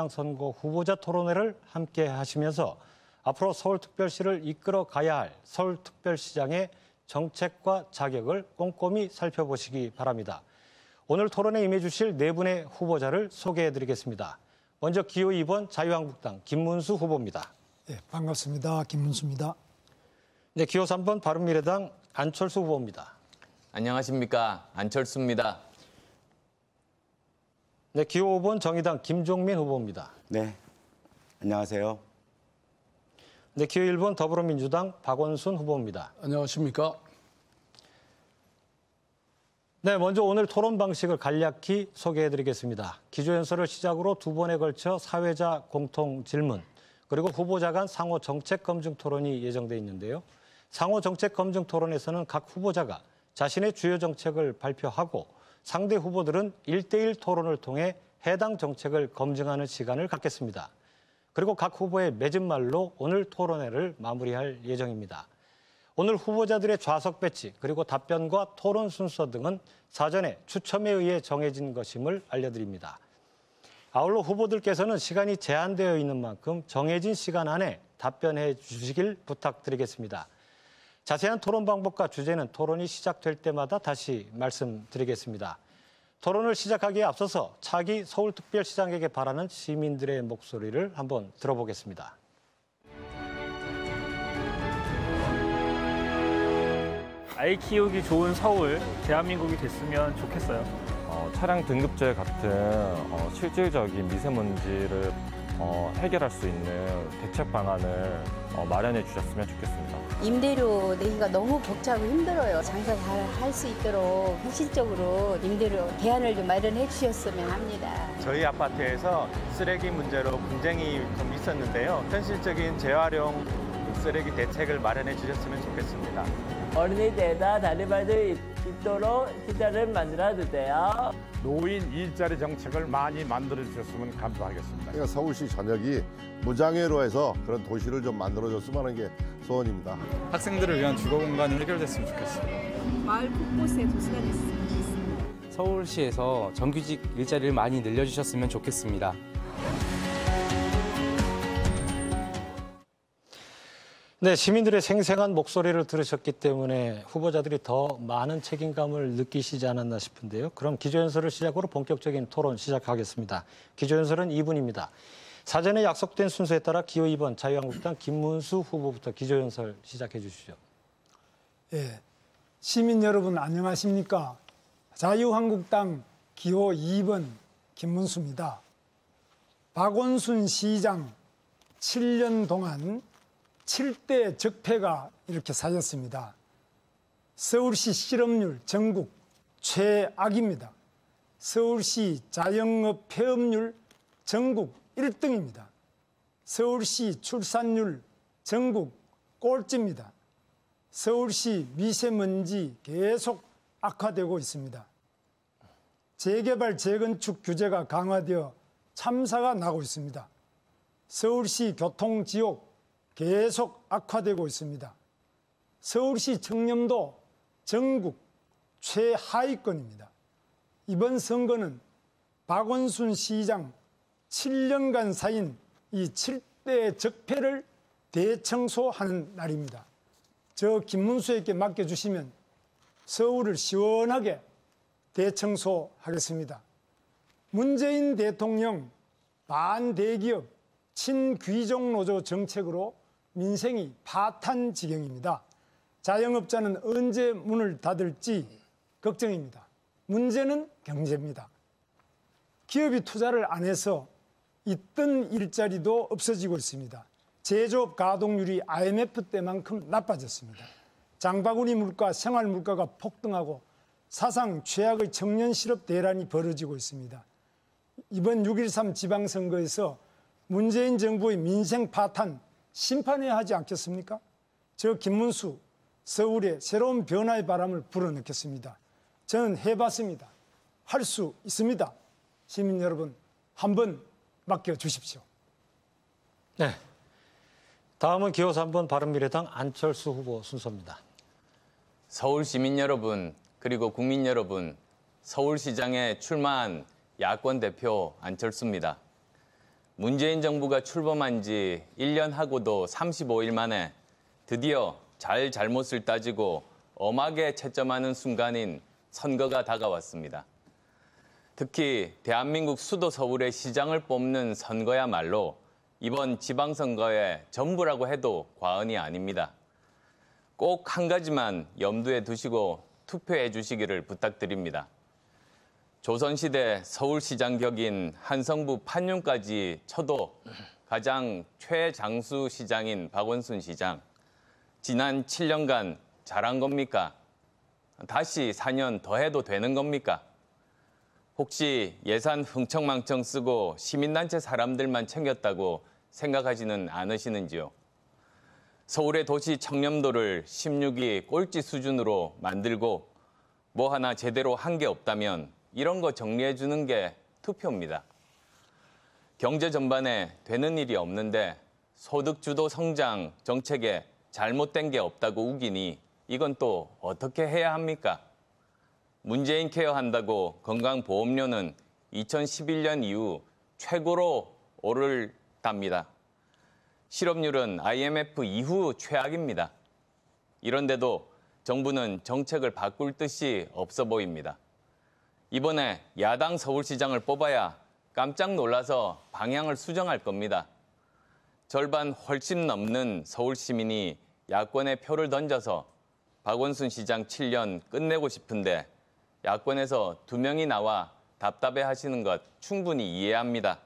선거 후보자 토론회를 함께 하시면서 앞으로 서울특별시를 이끌어 가야 할 서울특별시장의 정책과 자격을 꼼꼼히 살펴보시기 바랍니다. 오늘 토론에 임해 주실 네 분의 후보자를 소개해드리겠습니다. 먼저 기호 2번 자유한국당 김문수 후보입니다. 네, 반갑습니다. 김문수입니다. 네, 기호 3번 바른미래당 안철수 후보입니다. 안녕하십니까, 안철수입니다. 네, 기호 5번 정의당 김종민 후보입니다. 네, 안녕하세요. 네, 기호 1번 더불어민주당 박원순 후보입니다. 안녕하십니까. 네, 먼저 오늘 토론 방식을 간략히 소개해드리겠습니다. 기조연설을 시작으로 두 번에 걸쳐 사회자 공통 질문, 그리고 후보자 간 상호 정책 검증 토론이 예정돼 있는데요. 상호 정책 검증 토론에서는 각 후보자가 자신의 주요 정책을 발표하고 상대 후보들은 1대1 토론을 통해 해당 정책을 검증하는 시간을 갖겠습니다. 그리고 각 후보의 맺은 말로 오늘 토론회를 마무리할 예정입니다. 오늘 후보자들의 좌석 배치 그리고 답변과 토론 순서 등은 사전에 추첨에 의해 정해진 것임을 알려드립니다. 아울러 후보들께서는 시간이 제한되어 있는 만큼 정해진 시간 안에 답변해 주시길 부탁드리겠습니다. 자세한 토론 방법과 주제는 토론이 시작될 때마다 다시 말씀드리겠습니다. 토론을 시작하기에 앞서서 차기 서울특별시장에게 바라는 시민들의 목소리를 한번 들어보겠습니다. 아이 키우기 좋은 서울, 대한민국이 됐으면 좋겠어요. 차량 등급제 같은 실질적인 미세먼지를 해결할 수 있는 대책 방안을 마련해 주셨으면 좋겠습니다. 임대료 내기가 너무 벅차고 힘들어요. 장사 잘 할 수 있도록 현실적으로 임대료 대안을 좀 마련해 주셨으면 합니다. 저희 아파트에서 쓰레기 문제로 분쟁이 좀 있었는데요. 현실적인 재활용 쓰레기 대책을 마련해 주셨으면 좋겠습니다. 어린이집에다 다리발도 있도록 시설을 만들어주세요. 노인 일자리 정책을 많이 만들어 주셨으면 감사하겠습니다. 그러니까 서울시 전역이 무장애로 해서 그런 도시를 좀 만들어줬으면 하는 게 소원입니다. 학생들을 위한 주거 공간이 해결됐으면 좋겠습니다. 마을 곳곳에 도시가 됐으면 좋겠습니다. 서울시에서 정규직 일자리를 많이 늘려주셨으면 좋겠습니다. 네, 시민들의 생생한 목소리를 들으셨기 때문에 후보자들이 더 많은 책임감을 느끼시지 않았나 싶은데요. 그럼 기조연설을 시작으로 본격적인 토론 시작하겠습니다. 기조연설은 2분입니다. 사전에 약속된 순서에 따라 기호 2번 자유한국당 김문수 후보부터 기조연설 시작해 주시죠. 예, 시민 여러분 안녕하십니까? 자유한국당 기호 2번 김문수입니다. 박원순 시장 7년 동안 7대 적폐가 이렇게 쌓였습니다. 서울시 실업률 전국 최악입니다. 서울시 자영업 폐업률 전국 1등입니다. 서울시 출산율 전국 꼴찌입니다. 서울시 미세먼지 계속 악화되고 있습니다. 재개발, 재건축 규제가 강화되어 참사가 나고 있습니다. 서울시 교통지옥 계속 악화되고 있습니다. 서울시 청렴도 전국 최하위권입니다. 이번 선거는 박원순 시장 7년간 쌓인 이 7대 적폐를 대청소하는 날입니다. 저 김문수에게 맡겨주시면 서울을 시원하게 대청소하겠습니다. 문재인 대통령 반대기업 친귀족 노조 정책으로 민생이 파탄 지경입니다. 자영업자는 언제 문을 닫을지 걱정입니다. 문제는 경제입니다. 기업이 투자를 안 해서 있던 일자리도 없어지고 있습니다. 제조업 가동률이 IMF 때만큼 나빠졌습니다. 장바구니 물가, 생활 물가가 폭등하고 사상 최악의 청년 실업 대란이 벌어지고 있습니다. 이번 6.13 지방선거에서 문재인 정부의 민생 파탄 심판해야 하지 않겠습니까? 저 김문수 서울에 새로운 변화의 바람을 불어넣겠습니다. 저는 해봤습니다. 할 수 있습니다. 시민 여러분 한번 맡겨주십시오. 네, 다음은 기호 3번 바른미래당 안철수 후보 순서입니다. 서울 시민 여러분, 그리고 국민 여러분, 서울시장에 출마한 야권 대표 안철수입니다. 문재인 정부가 출범한 지 1년 하고도 35일 만에 드디어 잘못을 따지고 엄하게 채점하는 순간인 선거가 다가왔습니다. 특히 대한민국 수도 서울의 시장을 뽑는 선거야말로 이번 지방선거의 전부라고 해도 과언이 아닙니다. 꼭 한 가지만 염두에 두시고 투표해 주시기를 부탁드립니다. 조선시대 서울시장 격인 한성부 판윤까지 쳐도 가장 최장수 시장인 박원순 시장. 지난 7년간 잘한 겁니까? 다시 4년 더 해도 되는 겁니까? 혹시 예산 흥청망청 쓰고 시민단체 사람들만 챙겼다고 생각하지는 않으시는지요? 서울의 도시 청렴도를 16위 꼴찌 수준으로 만들고 뭐 하나 제대로 한 게 없다면 이런 거 정리해 주는 게 투표입니다. 경제 전반에 되는 일이 없는데 소득주도 성장 정책에 잘못된 게 없다고 우기니 이건 또 어떻게 해야 합니까? 문재인 케어한다고 건강보험료는 2011년 이후 최고로 오를답니다. 실업률은 IMF 이후 최악입니다. 이런데도 정부는 정책을 바꿀 뜻이 없어 보입니다. 이번에 야당 서울시장을 뽑아야 깜짝 놀라서 방향을 수정할 겁니다. 절반 훨씬 넘는 서울 시민이 야권에 표를 던져서 박원순 시장 7년 끝내고 싶은데 야권에서 2명이 나와 답답해 하시는 것 충분히 이해합니다.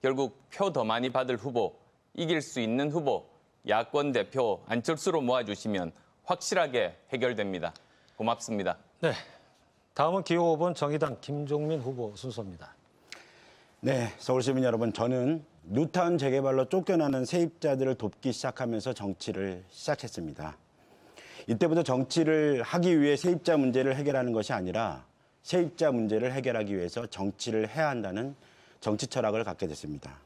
결국 표 더 많이 받을 후보, 이길 수 있는 후보, 야권 대표 안철수로 모아주시면 확실하게 해결됩니다. 고맙습니다. 네, 다음은 기호 5번 정의당 김종민 후보 순서입니다. 네, 서울시민 여러분, 저는 뉴타운 재개발로 쫓겨나는 세입자들을 돕기 시작하면서 정치를 시작했습니다. 이때부터 정치를 하기 위해 세입자 문제를 해결하는 것이 아니라 세입자 문제를 해결하기 위해서 정치를 해야 한다는 정치 철학을 갖게 됐습니다.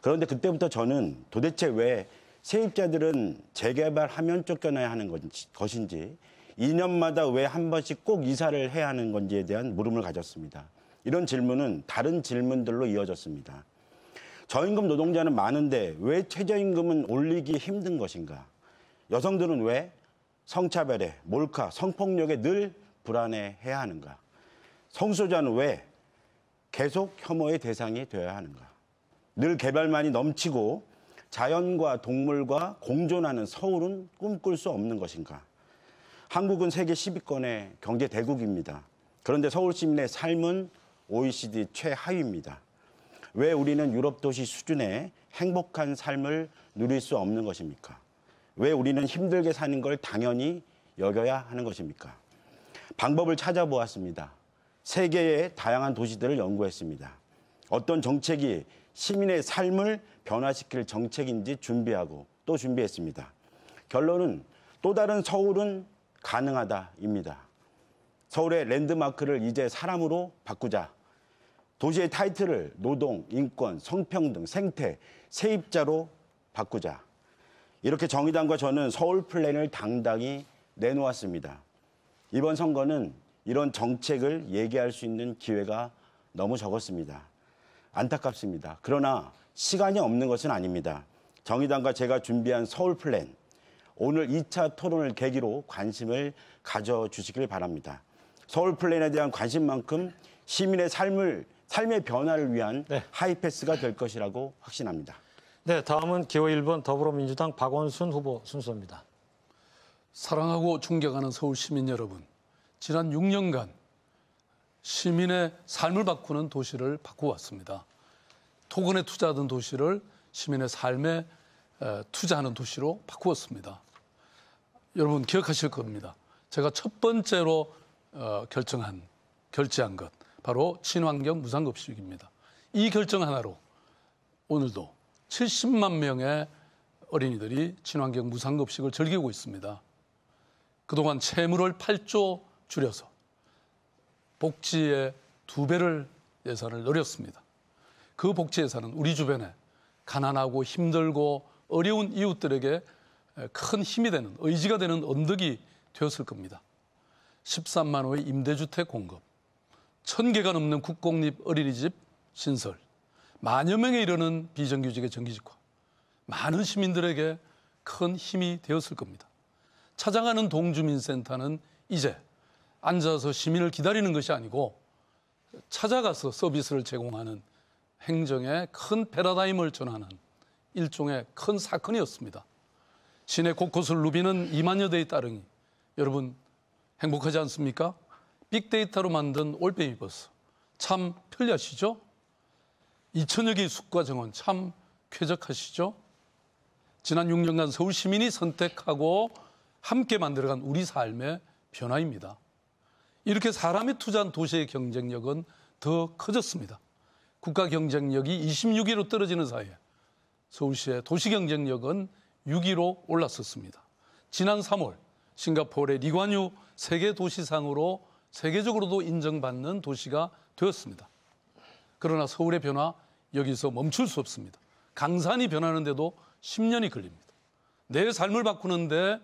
그런데 그때부터 저는 도대체 왜 세입자들은 재개발하면 쫓겨나야 하는 것인지 2년마다 왜 한 번씩 꼭 이사를 해야 하는 건지에 대한 물음을 가졌습니다. 이런 질문은 다른 질문들로 이어졌습니다. 저임금 노동자는 많은데 왜 최저임금은 올리기 힘든 것인가? 여성들은 왜 성차별에, 몰카, 성폭력에 늘 불안해해야 하는가? 성소수자는 왜 계속 혐오의 대상이 되어야 하는가? 늘 개발만이 넘치고 자연과 동물과 공존하는 서울은 꿈꿀 수 없는 것인가? 한국은 세계 10위권의 경제 대국입니다. 그런데 서울 시민의 삶은 OECD 최하위입니다. 왜 우리는 유럽 도시 수준의 행복한 삶을 누릴 수 없는 것입니까? 왜 우리는 힘들게 사는 걸 당연히 여겨야 하는 것입니까? 방법을 찾아보았습니다. 세계의 다양한 도시들을 연구했습니다. 어떤 정책이 시민의 삶을 변화시킬 정책인지 준비하고 또 준비했습니다. 결론은 또 다른 서울은 가능하다입니다. 서울의 랜드마크를 이제 사람으로 바꾸자. 도시의 타이틀을 노동, 인권, 성평등, 생태, 세입자로 바꾸자. 이렇게 정의당과 저는 서울 플랜을 당당히 내놓았습니다. 이번 선거는 이런 정책을 얘기할 수 있는 기회가 너무 적었습니다. 안타깝습니다. 그러나 시간이 없는 것은 아닙니다. 정의당과 제가 준비한 서울 플랜, 오늘 2차 토론을 계기로 관심을 가져주시길 바랍니다. 서울 플랜에 대한 관심만큼 시민의 삶의 변화를 위한 하이패스가 될 것이라고 확신합니다. 네, 다음은 기호 1번 더불어민주당 박원순 후보 순서입니다. 사랑하고 존경하는 서울 시민 여러분, 지난 6년간 시민의 삶을 바꾸는 도시를 바꾸었습니다. 토건에 투자하던 도시를 시민의 삶에 투자하는 도시로 바꾸었습니다. 여러분 기억하실 겁니다. 제가 첫 번째로 결제한 것 바로 친환경 무상급식입니다. 이 결정 하나로 오늘도 70만 명의 어린이들이 친환경 무상급식을 즐기고 있습니다. 그동안 채무를 8조 줄여서 복지의 2배를 예산을 늘렸습니다. 그 복지 예산은 우리 주변에 가난하고 힘들고 어려운 이웃들에게 큰 힘이 되는, 의지가 되는 언덕이 되었을 겁니다. 13만 호의 임대주택 공급, 1000개가 넘는 국공립 어린이집 신설, 만여 명에 이르는 비정규직의 정규직화, 많은 시민들에게 큰 힘이 되었을 겁니다. 찾아가는 동주민센터는 이제 앉아서 시민을 기다리는 것이 아니고 찾아가서 서비스를 제공하는 행정의 큰 패러다임을 전하는 일종의 큰 사건이었습니다. 시내 곳곳을 누비는 2만여 대의 따릉이, 여러분 행복하지 않습니까? 빅데이터로 만든 올빼미 버스, 참 편리하시죠? 2천여 개의 숙과 정원, 참 쾌적하시죠? 지난 6년간 서울 시민이 선택하고 함께 만들어간 우리 삶의 변화입니다. 이렇게 사람이 투자한 도시의 경쟁력은 더 커졌습니다. 국가 경쟁력이 26위로 떨어지는 사이에 서울시의 도시 경쟁력은 6위로 올랐었습니다. 지난 3월 싱가포르의 리관유 세계도시상으로 세계적으로도 인정받는 도시가 되었습니다. 그러나 서울의 변화 여기서 멈출 수 없습니다. 강산이 변하는데도 10년이 걸립니다. 내 삶을 바꾸는데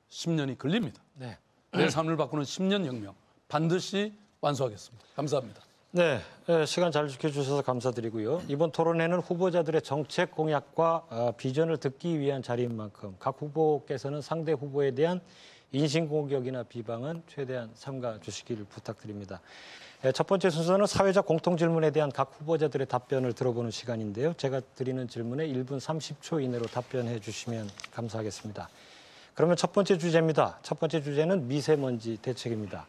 10년이 걸립니다. 네. 내 삶을 바꾸는 10년 혁명 반드시 완수하겠습니다. 감사합니다. 네, 시간 잘 지켜주셔서 감사드리고요. 이번 토론회는 후보자들의 정책 공약과 비전을 듣기 위한 자리인 만큼 각 후보께서는 상대 후보에 대한 인신공격이나 비방은 최대한 삼가 주시기를 부탁드립니다. 첫 번째 순서는 사회적 공통질문에 대한 각 후보자들의 답변을 들어보는 시간인데요. 제가 드리는 질문에 1분 30초 이내로 답변해 주시면 감사하겠습니다. 그러면 첫 번째 주제입니다. 첫 번째 주제는 미세먼지 대책입니다.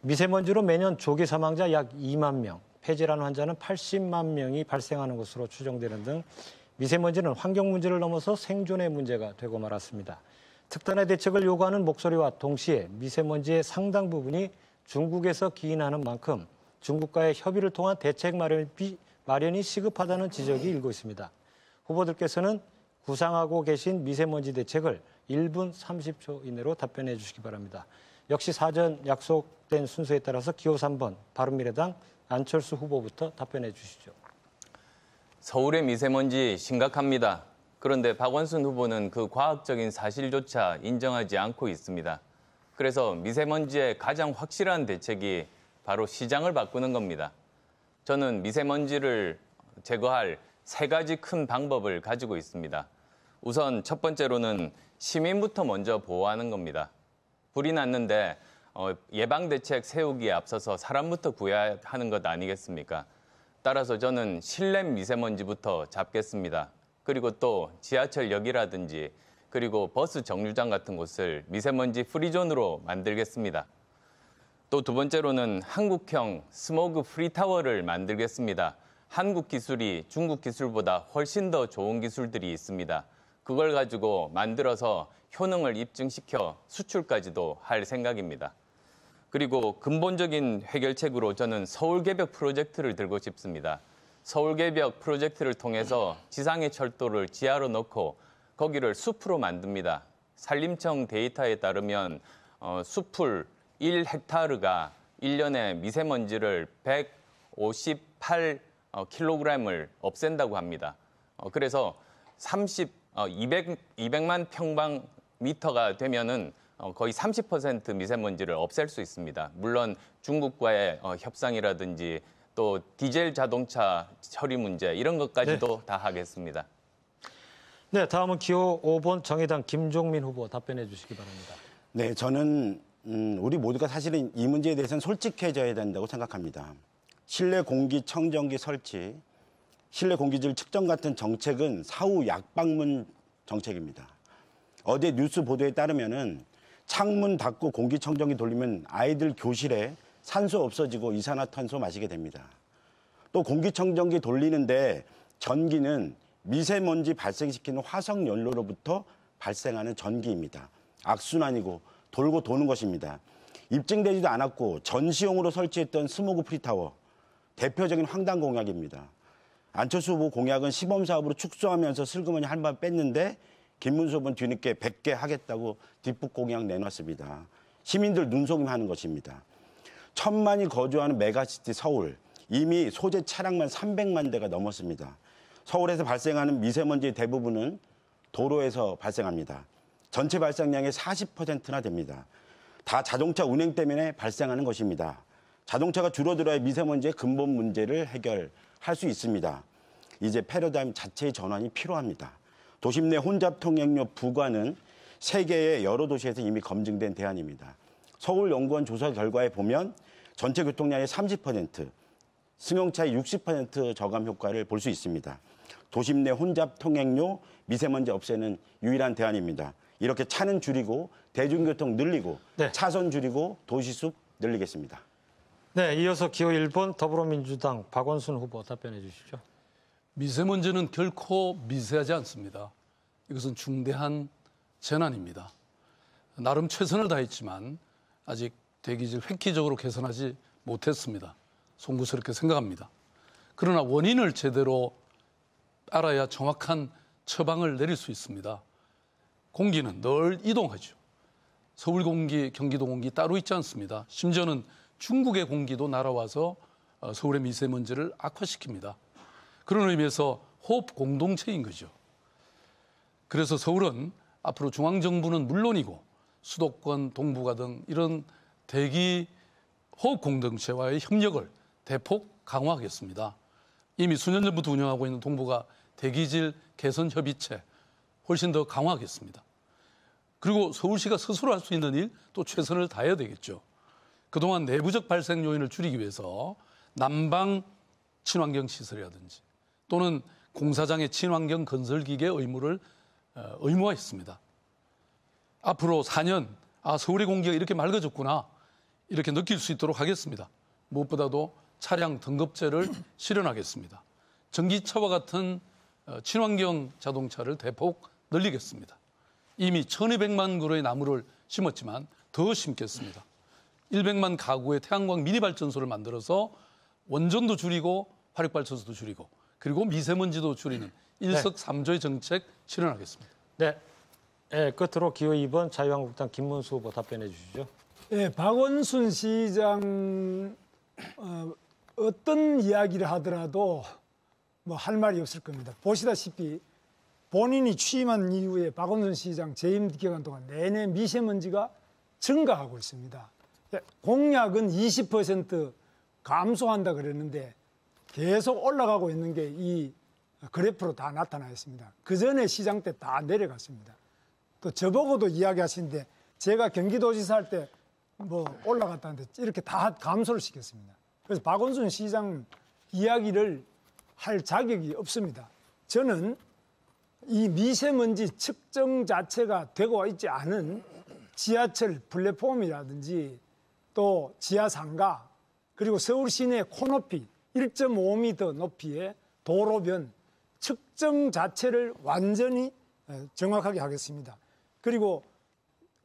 미세먼지로 매년 조기 사망자 약 2만 명, 폐질환 환자는 80만 명이 발생하는 것으로 추정되는 등 미세먼지는 환경 문제를 넘어서 생존의 문제가 되고 말았습니다. 특단의 대책을 요구하는 목소리와 동시에 미세먼지의 상당 부분이 중국에서 기인하는 만큼 중국과의 협의를 통한 대책 마련이 시급하다는 지적이 일고 있습니다. 후보들께서는 구상하고 계신 미세먼지 대책을 1분 30초 이내로 답변해 주시기 바랍니다. 역시 사전 약속된 순서에 따라서 기호 3번 바른미래당 안철수 후보부터 답변해 주시죠. 서울의 미세먼지 심각합니다. 그런데 박원순 후보는 그 과학적인 사실조차 인정하지 않고 있습니다. 그래서 미세먼지의 가장 확실한 대책이 바로 시장을 바꾸는 겁니다. 저는 미세먼지를 제거할 3가지 큰 방법을 가지고 있습니다. 우선 첫 번째로는 시민부터 먼저 보호하는 겁니다. 불이 났는데 예방대책 세우기에 앞서서 사람부터 구해야 하는 것 아니겠습니까? 따라서 저는 실내 미세먼지부터 잡겠습니다. 그리고 또 지하철역이라든지 그리고 버스 정류장 같은 곳을 미세먼지 프리존으로 만들겠습니다. 또 두 번째로는 한국형 스모그 프리타워를 만들겠습니다. 한국 기술이 중국 기술보다 훨씬 더 좋은 기술들이 있습니다. 그걸 가지고 만들어서 효능을 입증시켜 수출까지도 할 생각입니다. 그리고 근본적인 해결책으로 저는 서울개벽 프로젝트를 들고 싶습니다. 서울개벽 프로젝트를 통해서 지상의 철도를 지하로 넣고 거기를 숲으로 만듭니다. 산림청 데이터에 따르면 숲을 1헥타르가 1년에 미세먼지를 158kg을 없앤다고 합니다. 그래서 200만 평방미터가 되면은 거의 30% 미세먼지를 없앨 수 있습니다. 물론 중국과의 협상이라든지 또 디젤 자동차 처리 문제 이런 것까지도 다 하겠습니다. 네, 다음은 기호 5번 정의당 김종민 후보 답변해 주시기 바랍니다. 네, 저는 우리 모두가 사실은 이 문제에 대해서는 솔직해져야 된다고 생각합니다. 실내 공기 청정기 설치, 실내 공기질 측정 같은 정책은 사후 약방문 정책입니다. 어제 뉴스 보도에 따르면은 창문 닫고 공기청정기 돌리면 아이들 교실에 산소 없어지고 이산화탄소 마시게 됩니다. 또 공기청정기 돌리는데 전기는 미세먼지 발생시키는 화석연료로부터 발생하는 전기입니다. 악순환이고 돌고 도는 것입니다. 입증되지도 않았고 전시용으로 설치했던 스모그 프리타워, 대표적인 황당 공약입니다. 안철수 후보 공약은 시범사업으로 축소하면서 슬그머니 한 번 뺐는데 김문수 후보는 뒤늦게 100개 하겠다고 뒷북 공약 내놨습니다. 시민들 눈속임하는 것입니다. 1,000만이 거주하는 메가시티 서울, 이미 소재 차량만 300만 대가 넘었습니다. 서울에서 발생하는 미세먼지의 대부분은 도로에서 발생합니다. 전체 발생량의 40%나 됩니다. 다 자동차 운행 때문에 발생하는 것입니다. 자동차가 줄어들어야 미세먼지의 근본 문제를 해결할 수 있습니다. 이제 패러다임 자체의 전환이 필요합니다. 도심 내 혼잡 통행료 부과는 세계의 여러 도시에서 이미 검증된 대안입니다. 서울연구원 조사 결과에 보면 전체 교통량의 30%, 승용차의 60% 저감 효과를 볼 수 있습니다. 도심 내 혼잡 통행료, 미세먼지 없애는 유일한 대안입니다. 이렇게 차는 줄이고 대중교통 늘리고 차선 줄이고 도시숲 늘리겠습니다. 네, 이어서 기호 1번 더불어민주당 박원순 후보 답변해 주시죠. 미세먼지는 결코 미세하지 않습니다. 이것은 중대한 재난입니다. 나름 최선을 다했지만 아직 대기질 획기적으로 개선하지 못했습니다. 송구스럽게 생각합니다. 그러나 원인을 제대로 알아야 정확한 처방을 내릴 수 있습니다. 공기는 늘 이동하죠. 서울 공기, 경기도 공기 따로 있지 않습니다. 심지어는 중국의 공기도 날아와서 서울의 미세먼지를 악화시킵니다. 그런 의미에서 호흡 공동체인 거죠. 그래서 서울은 앞으로 중앙정부는 물론이고 수도권, 동부가 등 이런 대기 호흡 공동체와의 협력을 대폭 강화하겠습니다. 이미 수년 전부터 운영하고 있는 동부가 대기질 개선 협의체 훨씬 더 강화하겠습니다. 그리고 서울시가 스스로 할 수 있는 일 또 최선을 다해야 되겠죠. 그동안 내부적 발생 요인을 줄이기 위해서 난방 친환경 시설이라든지 또는 공사장의 친환경 건설 기계 의무를 의무화했습니다. 앞으로 4년 서울의 공기가 이렇게 맑아졌구나 이렇게 느낄 수 있도록 하겠습니다. 무엇보다도 차량 등급제를 실현하겠습니다. 전기차와 같은 친환경 자동차를 대폭 늘리겠습니다. 이미 1200만 그루의 나무를 심었지만 더 심겠습니다. 100만 가구의 태양광 미니 발전소를 만들어서 원전도 줄이고 화력발전소도 줄이고 그리고 미세먼지도 줄이는 일석삼조의 정책 실현하겠습니다. 네. 끝으로 기호 2번 자유한국당 김문수 후보 답변해 주시죠. 네, 박원순 시장 어떤 이야기를 하더라도 뭐 할 말이 없을 겁니다. 보시다시피 본인이 취임한 이후에 박원순 시장 재임 기간 동안 내내 미세먼지가 증가하고 있습니다. 공약은 20% 감소한다 그랬는데 계속 올라가고 있는 게 이 그래프로 다 나타나 있습니다. 그 전에 시장 때 다 내려갔습니다. 또 저보고도 이야기하시는데 제가 경기도지사 할 때 뭐 올라갔다는데 이렇게 다 감소를 시켰습니다. 그래서 박원순 시장 이야기를 할 자격이 없습니다. 저는 이 미세먼지 측정 자체가 되고 있지 않은 지하철 플랫폼이라든지 또 지하상가 그리고 서울 시내 코높이 1.5m 높이의 도로변 측정 자체를 완전히 정확하게 하겠습니다. 그리고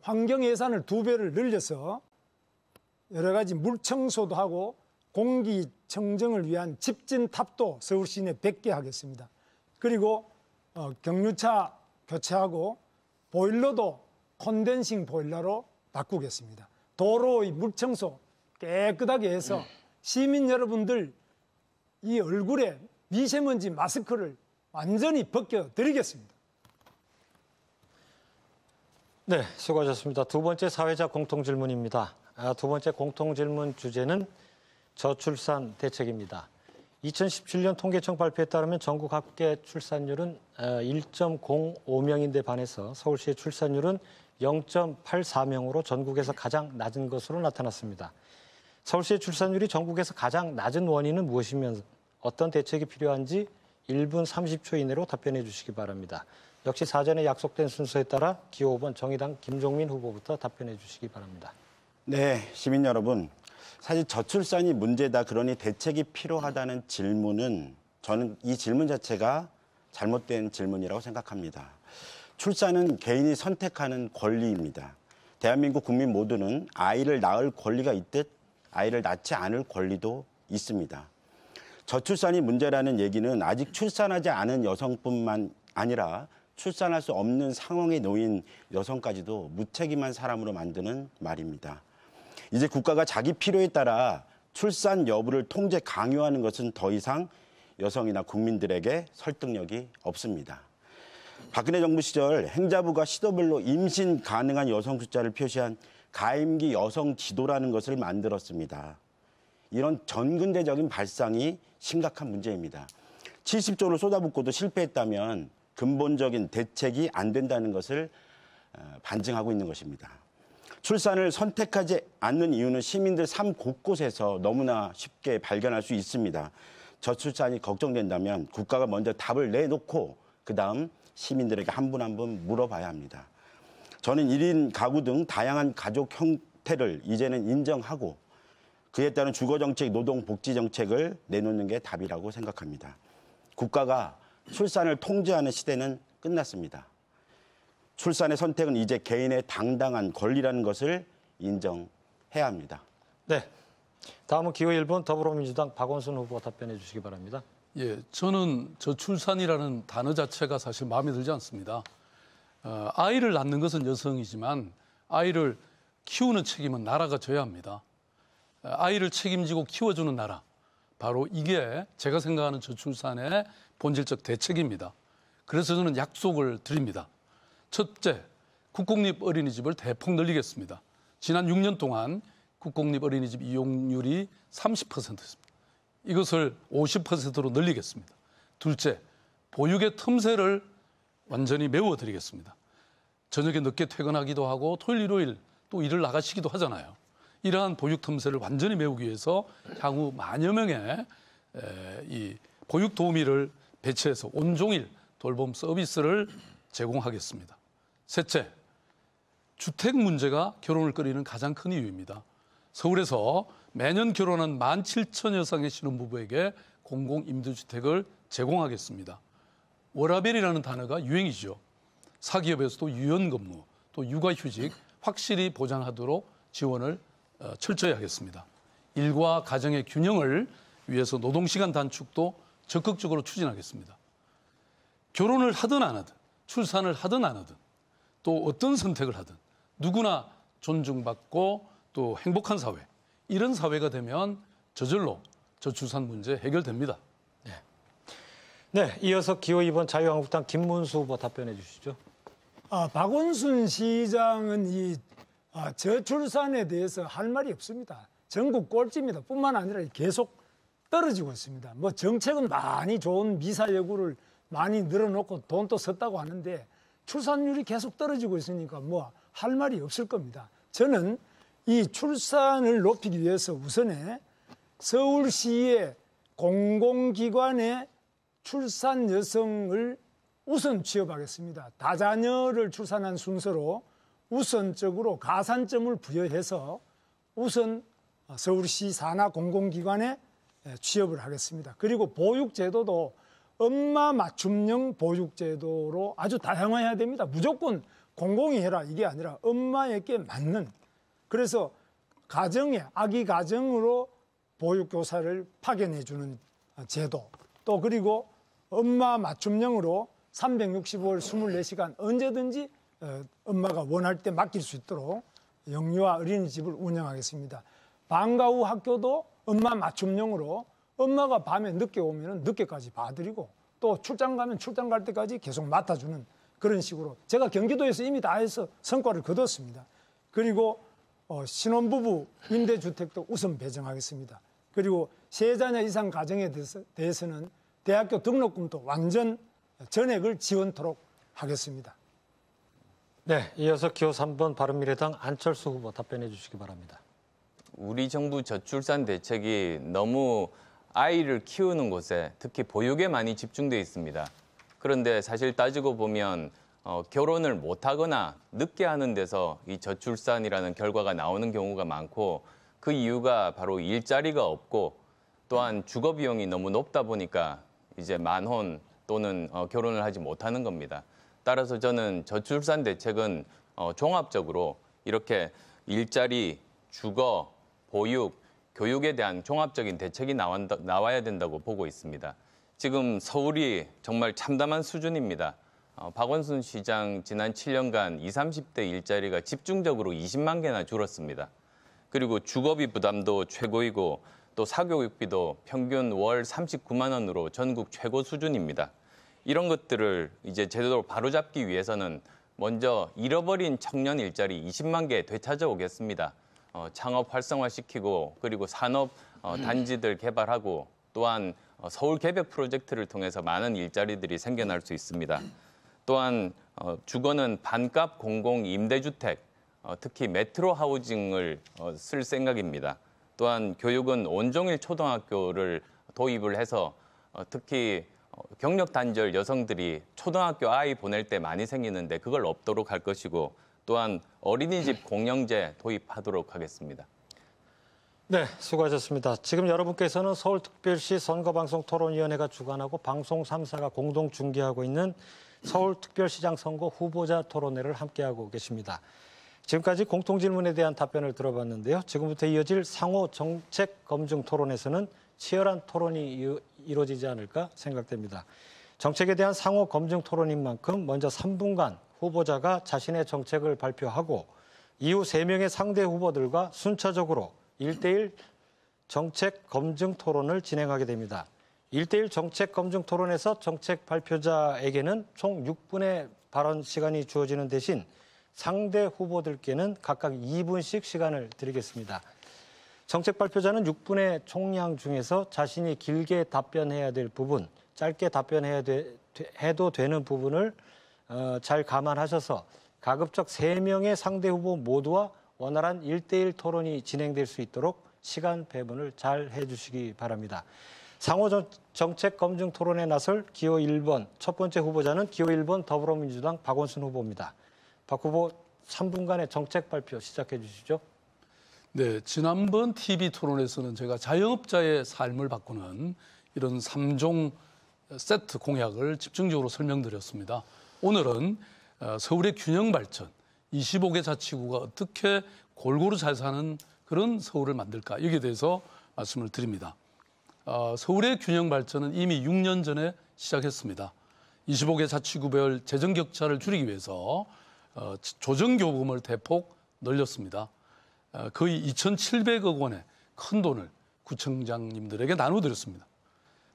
환경 예산을 2배를 늘려서 여러 가지 물 청소도 하고 공기 청정을 위한 집진탑도 서울 시내 100개 하겠습니다. 그리고 경유차 교체하고 보일러도 콘덴싱 보일러로 바꾸겠습니다. 도로의 물 청소 깨끗하게 해서 시민 여러분들 이 얼굴에 미세먼지 마스크를 완전히 벗겨드리겠습니다. 네, 수고하셨습니다. 두 번째 사회자 공통질문입니다. 두 번째 공통질문 주제는 저출산 대책입니다. 2017년 통계청 발표에 따르면 전국 합계 출산율은 1.05명인데 반해서 서울시의 출산율은 0.84명으로 전국에서 가장 낮은 것으로 나타났습니다. 서울시의 출산율이 전국에서 가장 낮은 원인은 무엇이며 어떤 대책이 필요한지 1분 30초 이내로 답변해 주시기 바랍니다. 역시 사전에 약속된 순서에 따라 기호 5번 정의당 김종민 후보부터 답변해 주시기 바랍니다. 네, 시민 여러분. 사실 저출산이 문제다, 그러니 대책이 필요하다는 질문은 저는 이 질문 자체가 잘못된 질문이라고 생각합니다. 출산은 개인이 선택하는 권리입니다. 대한민국 국민 모두는 아이를 낳을 권리가 있듯 아이를 낳지 않을 권리도 있습니다. 저출산이 문제라는 얘기는 아직 출산하지 않은 여성뿐만 아니라 출산할 수 없는 상황에 놓인 여성까지도 무책임한 사람으로 만드는 말입니다. 이제 국가가 자기 필요에 따라 출산 여부를 통제 강요하는 것은 더 이상 여성이나 국민들에게 설득력이 없습니다. 박근혜 정부 시절 행자부가 시도별로 임신 가능한 여성 숫자를 표시한 가임기 여성 지도라는 것을 만들었습니다. 이런 전근대적인 발상이 심각한 문제입니다. 70조를 쏟아붓고도 실패했다면 근본적인 대책이 안 된다는 것을 반증하고 있는 것입니다. 출산을 선택하지 않는 이유는 시민들 삶 곳곳에서 너무나 쉽게 발견할 수 있습니다. 저출산이 걱정된다면 국가가 먼저 답을 내놓고 그다음 시민들에게 한 분 한 분 물어봐야 합니다. 저는 1인 가구 등 다양한 가족 형태를 이제는 인정하고 그에 따른 주거정책, 노동복지정책을 내놓는 게 답이라고 생각합니다. 국가가 출산을 통제하는 시대는 끝났습니다. 출산의 선택은 이제 개인의 당당한 권리라는 것을 인정해야 합니다. 네. 다음은 기호 1번 더불어민주당 박원순 후보 답변해 주시기 바랍니다. 예, 저는 저출산이라는 단어 자체가 사실 마음에 들지 않습니다. 아이를 낳는 것은 여성이지만 아이를 키우는 책임은 나라가 져야 합니다. 아이를 책임지고 키워주는 나라, 바로 이게 제가 생각하는 저출산의 본질적 대책입니다. 그래서 저는 약속을 드립니다. 첫째, 국공립 어린이집을 대폭 늘리겠습니다. 지난 6년 동안 국공립 어린이집 이용률이 30%였습니다. 이것을 50%로 늘리겠습니다. 둘째, 보육의 틈새를 완전히 메워드리겠습니다. 저녁에 늦게 퇴근하기도 하고 토요일, 일요일 또 일을 나가시기도 하잖아요. 이러한 보육 틈새를 완전히 메우기 위해서 향후 만여 명의 이 보육 도우미를 배치해서 온종일 돌봄 서비스를 제공하겠습니다. 셋째, 주택 문제가 결혼을 꺼리는 가장 큰 이유입니다. 서울에서 매년 결혼한 17,000여 쌍의 신혼부부에게 공공임대주택을 제공하겠습니다. 워라밸이라는 단어가 유행이죠. 사기업에서도 유연근무, 또 육아휴직 확실히 보장하도록 지원을 철저히 하겠습니다. 일과 가정의 균형을 위해서 노동시간 단축도 적극적으로 추진하겠습니다. 결혼을 하든 안 하든, 출산을 하든 안 하든, 또 어떤 선택을 하든 누구나 존중받고 또 행복한 사회, 이런 사회가 되면 저절로 저출산 문제 해결됩니다. 네, 이어서 기호 2번 자유한국당 김문수 후보 답변해 주시죠. 박원순 시장은 이 저출산에 대해서 할 말이 없습니다. 전국 꼴찌입니다. 뿐만 아니라 계속 떨어지고 있습니다. 뭐 정책은 많이 좋은 미사여구를 많이 늘어놓고 돈도 썼다고 하는데 출산율이 계속 떨어지고 있으니까 뭐 할 말이 없을 겁니다. 저는 이 출산을 높이기 위해서 우선에 서울시의 공공기관의 출산 여성을 우선 취업하겠습니다. 다자녀를 출산한 순서로 우선적으로 가산점을 부여해서 우선 서울시 산하 공공기관에 취업을 하겠습니다. 그리고 보육제도도 엄마 맞춤형 보육제도로 아주 다양화해야 됩니다. 무조건 공공이 해라 이게 아니라 엄마에게 맞는, 그래서 가정에 아기 가정으로 보육교사를 파견해주는 제도, 또 그리고 엄마 맞춤형으로 365일 24시간 언제든지 엄마가 원할 때 맡길 수 있도록 영유아 어린이집을 운영하겠습니다. 방과 후 학교도 엄마 맞춤형으로 엄마가 밤에 늦게 오면 늦게까지 봐드리고 또 출장 가면 출장 갈 때까지 계속 맡아주는 그런 식으로 제가 경기도에서 이미 다 해서 성과를 거뒀습니다. 그리고 신혼부부 임대주택도 우선 배정하겠습니다. 그리고 세 자녀 이상 가정에 대해서는 대학교 등록금도 완전 전액을 지원토록 하겠습니다. 네, 이어서 기호 3번 바른미래당 안철수 후보 답변해 주시기 바랍니다. 우리 정부 저출산 대책이 너무 아이를 키우는 곳에 특히 보육에 많이 집중되어 있습니다. 그런데 사실 따지고 보면 결혼을 못하거나 늦게 하는 데서 이 저출산이라는 결과가 나오는 경우가 많고 그 이유가 바로 일자리가 없고 또한 주거 비용이 너무 높다 보니까 이제 만혼 또는 결혼을 하지 못하는 겁니다. 따라서 저는 저출산 대책은 종합적으로 이렇게 일자리, 주거, 보육, 교육에 대한 종합적인 대책이 나와야 된다고 보고 있습니다. 지금 서울이 정말 참담한 수준입니다. 박원순 시장 지난 7년간 20, 30대 일자리가 집중적으로 20만 개나 줄었습니다. 그리고 주거비 부담도 최고이고 또 사교육비도 평균 월 39만 원으로 전국 최고 수준입니다. 이런 것들을 이제 제대로 바로잡기 위해서는 먼저 잃어버린 청년 일자리 20만 개 되찾아오겠습니다. 창업 활성화시키고 그리고 산업 단지들 개발하고 또한 서울 개벽 프로젝트를 통해서 많은 일자리들이 생겨날 수 있습니다. 또한 주거는 반값 공공 임대주택, 특히 메트로 하우징을 쓸 생각입니다. 또한 교육은 온종일 초등학교를 도입을 해서 특히 경력 단절 여성들이 초등학교 아이 보낼 때 많이 생기는데 그걸 없도록 할 것이고 또한 어린이집 공영제 도입하도록 하겠습니다. 네, 수고하셨습니다. 지금 여러분께서는 서울특별시 선거방송토론위원회가 주관하고 방송 3사가 공동 중계하고 있는 서울특별시장 선거 후보자 토론회를 함께하고 계십니다. 지금까지 공통질문에 대한 답변을 들어봤는데요. 지금부터 이어질 상호 정책 검증 토론에서는 치열한 토론이 이루어지지 않을까 생각됩니다. 정책에 대한 상호 검증 토론인 만큼 먼저 3분간 후보자가 자신의 정책을 발표하고 이후 3명의 상대 후보들과 순차적으로 1대1 정책 검증 토론을 진행하게 됩니다. 1대1 정책 검증 토론에서 정책 발표자에게는 총 6분의 발언 시간이 주어지는 대신 상대 후보들께는 각각 2분씩 시간을 드리겠습니다. 정책 발표자는 6분의 총량 중에서 자신이 길게 답변해야 될 부분, 짧게 해도 되는 부분을 잘 감안하셔서 가급적 3명의 상대 후보 모두와 원활한 1대1 토론이 진행될 수 있도록 시간 배분을 잘 해주시기 바랍니다. 상호 정책 검증 토론에 나설 기호 1번 첫 번째 후보자는 기호 1번 더불어민주당 박원순 후보입니다. 박 후보 3분간의 정책 발표 시작해 주시죠. 네, 지난번 TV 토론에서는 제가 자영업자의 삶을 바꾸는 이런 3종 세트 공약을 집중적으로 설명드렸습니다. 오늘은 서울의 균형 발전, 25개 자치구가 어떻게 골고루 잘 사는 그런 서울을 만들까 여기에 대해서 말씀을 드립니다. 서울의 균형 발전은 이미 6년 전에 시작했습니다. 25개 자치구별 재정 격차를 줄이기 위해서 조정교금을 대폭 늘렸습니다. 거의 2,700억 원의 큰 돈을 구청장님들에게 나눠드렸습니다.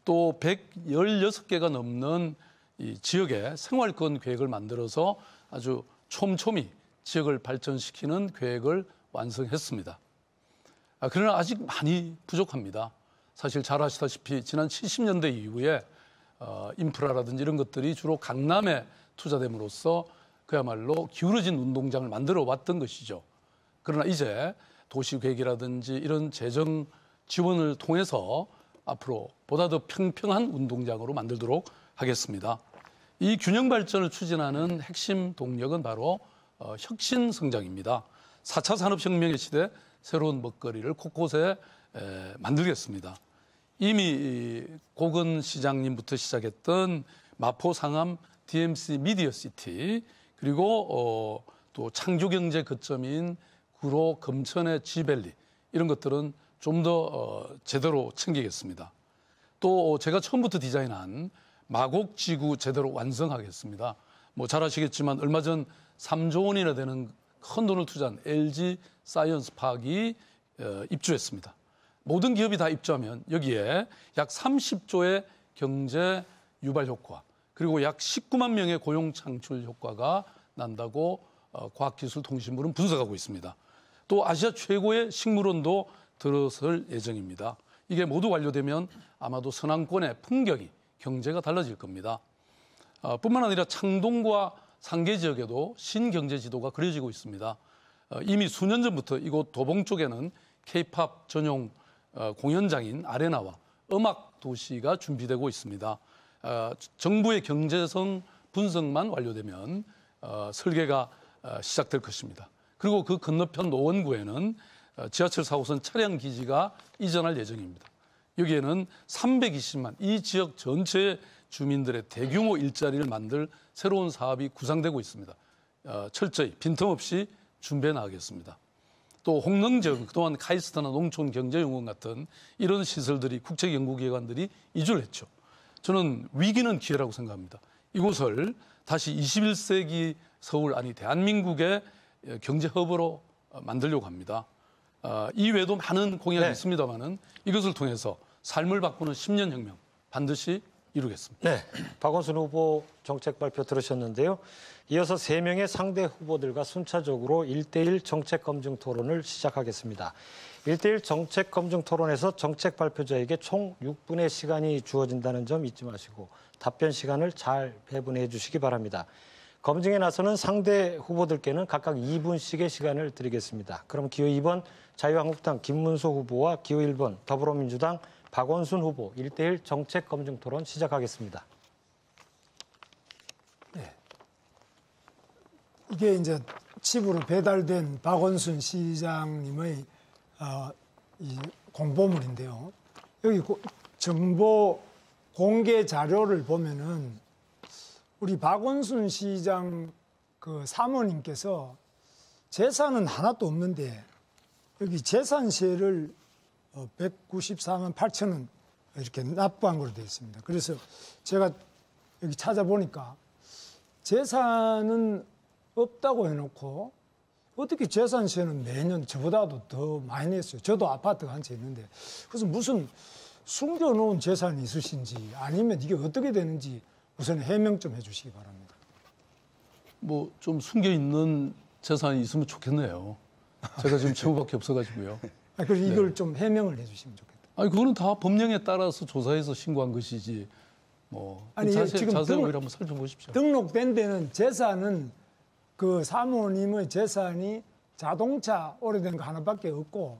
또 116개가 넘는 이 지역의 생활권 계획을 만들어서 아주 촘촘히 지역을 발전시키는 계획을 완성했습니다. 그러나 아직 많이 부족합니다. 사실 잘 아시다시피 지난 70년대 이후에 인프라라든지 이런 것들이 주로 강남에 투자됨으로써 그야말로 기울어진 운동장을 만들어 왔던 것이죠. 그러나 이제 도시계획이라든지 이런 재정 지원을 통해서 앞으로 보다 더 평평한 운동장으로 만들도록 하겠습니다. 이 균형 발전을 추진하는 핵심 동력은 바로 혁신 성장입니다. 4차 산업혁명의 시대 새로운 먹거리를 곳곳에 만들겠습니다. 이미 고건 시장님부터 시작했던 마포 상암 DMC 미디어시티 그리고 또 창조경제 거점인 구로 금천의 지밸리 이런 것들은 좀 더 제대로 챙기겠습니다. 또 제가 처음부터 디자인한 마곡지구 제대로 완성하겠습니다. 뭐 잘 아시겠지만 얼마 전 3조 원이나 되는 큰 돈을 투자한 LG 사이언스 파크이 입주했습니다. 모든 기업이 다 입주하면 여기에 약 30조의 경제 유발 효과 그리고 약 19만 명의 고용 창출 효과가 난다고 과학기술통신부는 분석하고 있습니다. 또 아시아 최고의 식물원도 들어설 예정입니다. 이게 모두 완료되면 아마도 서남권의 풍경이 경제가 달라질 겁니다. 뿐만 아니라 창동과 상계 지역에도 신경제 지도가 그려지고 있습니다. 이미 수년 전부터 이곳 도봉 쪽에는 K-팝 전용 공연장인 아레나와 음악 도시가 준비되고 있습니다. 정부의 경제성 분석만 완료되면 설계가 시작될 것입니다. 그리고 그 건너편 노원구에는 지하철 4호선 차량 기지가 이전할 예정입니다. 여기에는 320만 이 지역 전체 주민들의 대규모 일자리를 만들 새로운 사업이 구상되고 있습니다. 철저히 빈틈없이 준비해 나가겠습니다. 또 홍릉지역 그동안 카이스트나 농촌경제연구원 같은 이런 시설들이 국책연구기관들이 이주를 했죠. 저는 위기는 기회라고 생각합니다. 이곳을 다시 21세기 서울 아니 대한민국의 경제 허브로 만들려고 합니다. 이외에도 많은 공약이 있습니다만은 이것을 통해서 삶을 바꾸는 10년 혁명 반드시 이루겠습니다. 네, 박원순 후보 정책 발표 들으셨는데요. 이어서 3명의 상대 후보들과 순차적으로 1대1 정책 검증 토론을 시작하겠습니다. 1대1 정책 검증 토론에서 정책 발표자에게 총 6분의 시간이 주어진다는 점 잊지 마시고 답변 시간을 잘 배분해 주시기 바랍니다. 검증에 나서는 상대 후보들께는 각각 2분씩의 시간을 드리겠습니다. 그럼 기호 2번 자유한국당 김문수 후보와 기호 1번 더불어민주당 박원순 후보 1대1 정책 검증 토론 시작하겠습니다. 네. 이게 이제 집으로 배달된 박원순 시장님의 이 공보물인데요. 여기 정보 공개 자료를 보면은 우리 박원순 시장 그 사모님께서 재산은 하나도 없는데 여기 재산세를 194만 8천 원 이렇게 납부한 걸로 되어 있습니다. 그래서 제가 여기 찾아보니까 재산은 없다고 해놓고 어떻게 재산세는 매년 저보다도 더 많이 냈어요. 저도 아파트가 한 채 있는데. 그래서 무슨 숨겨놓은 재산이 있으신지 아니면 이게 어떻게 되는지 우선 해명 좀 해주시기 바랍니다. 뭐 좀 숨겨 있는 재산이 있으면 좋겠네요. 제가 지금 채무밖에 없어가지고요. 그래서 이걸 좀 해명을 해주시면 좋겠다. 아니 그거는 다 법령에 따라서 조사해서 신고한 것이지. 뭐 아니 자세히 오히려 한번 살펴보십시오. 등록된 데는 재산은 그 사모님의 재산이 자동차 오래된 거 하나밖에 없고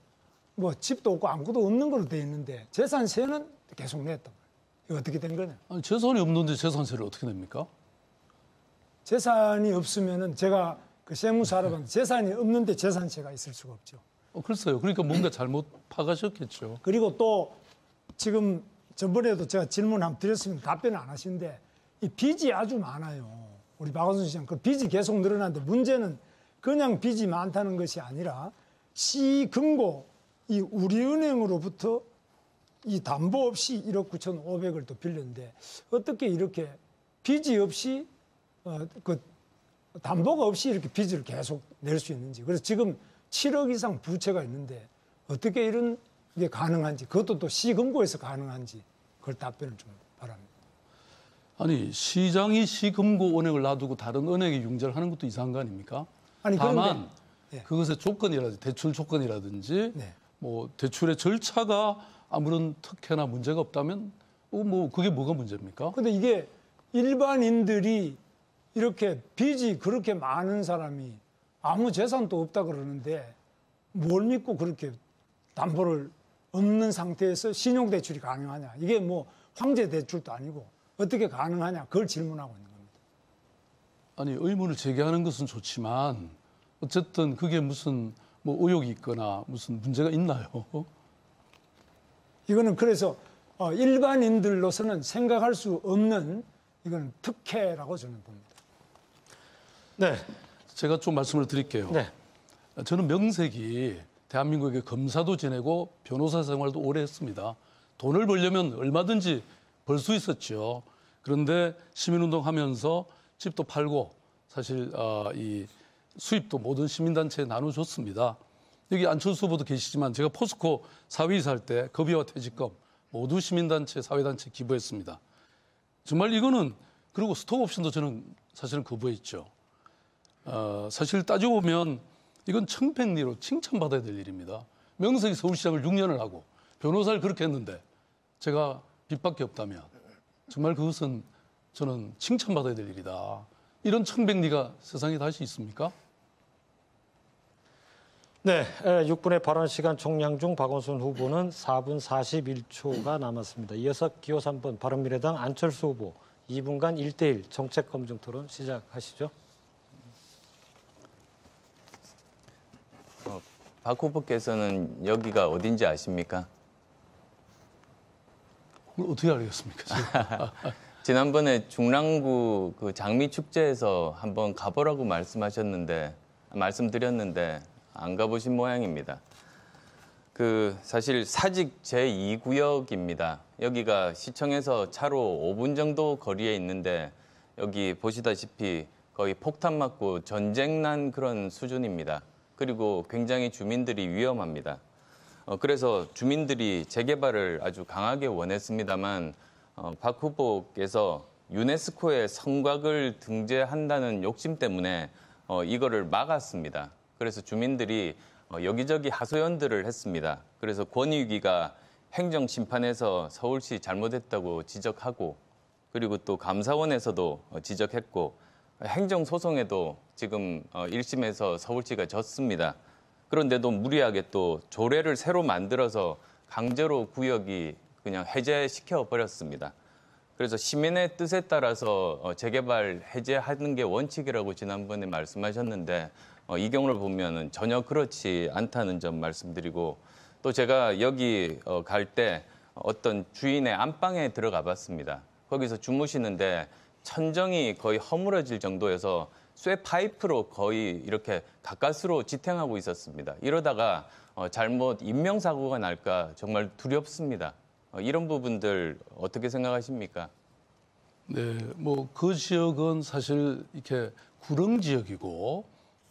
뭐 집도 없고 아무것도 없는 걸로 돼 있는데 재산세는 계속 냈단 말이에요. 이거 어떻게 된 거냐? 아니 재산이 없는데 재산세를 어떻게 냅니까? 재산이 없으면은 제가 그 세무사 알아봤는데 재산이 없는데 재산세가 있을 수가 없죠. 글쎄요. 그러니까 뭔가 잘못 파가셨겠죠. 그리고 또 지금 전번에도 제가 질문 한번 드렸으면 답변을 안 하시는데 이 빚이 아주 많아요. 우리 박원순 시장 그 빚이 계속 늘어나는데 문제는 그냥 빚이 많다는 것이 아니라 시금고 이 우리은행으로부터 이 담보 없이 1억 9,500을 또 빌렸는데 어떻게 이렇게 빚이 없이 그 담보가 없이 이렇게 빚을 계속 낼 수 있는지. 그래서 지금 7억 이상 부채가 있는데 어떻게 이런 게 가능한지, 그것도 또 시금고에서 가능한지 그걸 답변을 좀 바랍니다. 아니 시장이 시금고 은행을 놔두고 다른 은행에 융자를 하는 것도 이상한 거 아닙니까? 아니, 다만 네. 그것의 조건이라든지 대출 조건이라든지 네. 뭐 대출의 절차가 아무런 특혜나 문제가 없다면 뭐 그게 뭐가 문제입니까? 근데 이게 일반인들이 이렇게 빚이 그렇게 많은 사람이 아무 재산도 없다 그러는데 뭘 믿고 그렇게 담보를 없는 상태에서 신용대출이 가능하냐. 이게 뭐 황제대출도 아니고 어떻게 가능하냐. 그걸 질문하고 있는 겁니다. 아니 의문을 제기하는 것은 좋지만 어쨌든 그게 무슨 뭐 의혹이 있거나 무슨 문제가 있나요? 이거는 그래서 일반인들로서는 생각할 수 없는 이건 특혜라고 저는 봅니다. 네. 제가 좀 말씀을 드릴게요. 네. 저는 명색이 대한민국의 검사도 지내고 변호사 생활도 오래 했습니다. 돈을 벌려면 얼마든지 벌 수 있었죠. 그런데 시민운동 하면서 집도 팔고 사실 이 수입도 모든 시민단체에 나눠줬습니다. 여기 안철수 후보도 계시지만 제가 포스코 사위이사 할 때 급여와 퇴직금 모두 시민단체, 사회단체 기부했습니다. 정말 이거는 그리고 스톡옵션도 저는 사실은 거부했죠. 사실 따지고 보면 이건 청백리로 칭찬받아야 될 일입니다. 명색이 서울시장을 6년을 하고 변호사를 그렇게 했는데 제가 빚밖에 없다면 정말 그것은 저는 칭찬받아야 될 일이다. 이런 청백리가 세상에 다시 있습니까? 네, 6분의 발언 시간 총량 중 박원순 후보는 4분 41초가 남았습니다. 이어서 기호 3번 바른미래당 안철수 후보 2분간 1대1 정책 검증 토론 시작하시죠. 박 후보께서는 여기가 어딘지 아십니까? 어떻게 알겠습니까? 지난번에 중랑구 그 장미축제에서 한번 가보라고 말씀드렸는데 안 가보신 모양입니다. 사실 사직 제2구역입니다. 여기가 시청에서 차로 5분 정도 거리에 있는데 여기 보시다시피 거의 폭탄 맞고 전쟁 난 그런 수준입니다. 그리고 굉장히 주민들이 위험합니다. 그래서 주민들이 재개발을 아주 강하게 원했습니다만 박 후보께서 유네스코에 성곽을 등재한다는 욕심 때문에 이거를 막았습니다. 그래서 주민들이 여기저기 하소연들을 했습니다. 그래서 권익위가 행정심판에서 서울시 잘못했다고 지적하고 그리고 또 감사원에서도 지적했고 행정소송에도 지금 1심에서 서울시가 졌습니다. 그런데도 무리하게 또 조례를 새로 만들어서 강제로 구역이 그냥 해제시켜 버렸습니다. 그래서 시민의 뜻에 따라서 재개발 해제하는 게 원칙이라고 지난번에 말씀하셨는데 이 경우를 보면은 전혀 그렇지 않다는 점 말씀드리고 또 제가 여기 갈 때 어떤 주인의 안방에 들어가 봤습니다. 거기서 주무시는데 천정이 거의 허물어질 정도여서 쇠 파이프로 거의 이렇게 가까스로 지탱하고 있었습니다. 이러다가 잘못 인명사고가 날까 정말 두렵습니다. 이런 부분들 어떻게 생각하십니까? 네, 뭐 그 지역은 사실 이렇게 구릉 지역이고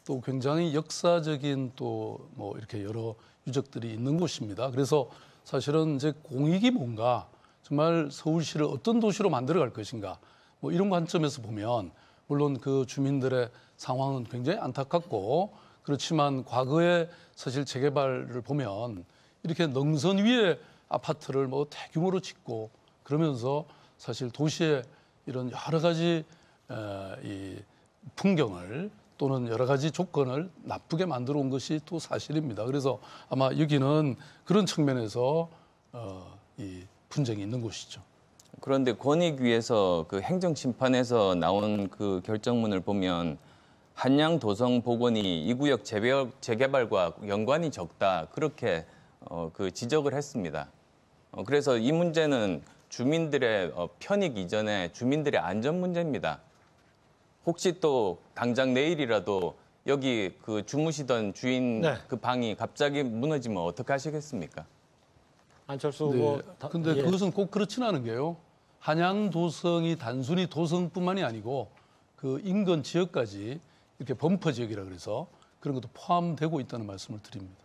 또 굉장히 역사적인 또 뭐 이렇게 여러 유적들이 있는 곳입니다. 그래서 사실은 이제 공익이 뭔가 정말 서울시를 어떤 도시로 만들어갈 것인가 뭐 이런 관점에서 보면 물론 그 주민들의 상황은 굉장히 안타깝고 그렇지만 과거에 사실 재개발을 보면 이렇게 능선 위에 아파트를 뭐 대규모로 짓고 그러면서 사실 도시의 이런 여러 가지 이 풍경을 또는 여러 가지 조건을 나쁘게 만들어 온 것이 또 사실입니다. 그래서 아마 여기는 그런 측면에서 이 분쟁이 있는 곳이죠. 그런데 권익위에서 그 행정심판에서 나온 그 결정문을 보면 한양 도성 복원이 이 구역 재개발과 연관이 적다 그렇게 그 지적을 했습니다. 그래서 이 문제는 주민들의 편익 이전에 주민들의 안전 문제입니다. 혹시 또 당장 내일이라도 여기 그 주무시던 주인 그 방이 갑자기 무너지면 어떻게 하시겠습니까? 안철수 후보. 네. 근데 그것은 꼭 그렇지는 않은 게요. 한양 도성이 단순히 도성뿐만이 아니고 그 인근 지역까지 이렇게 범퍼 지역이라 그래서 그런 것도 포함되고 있다는 말씀을 드립니다.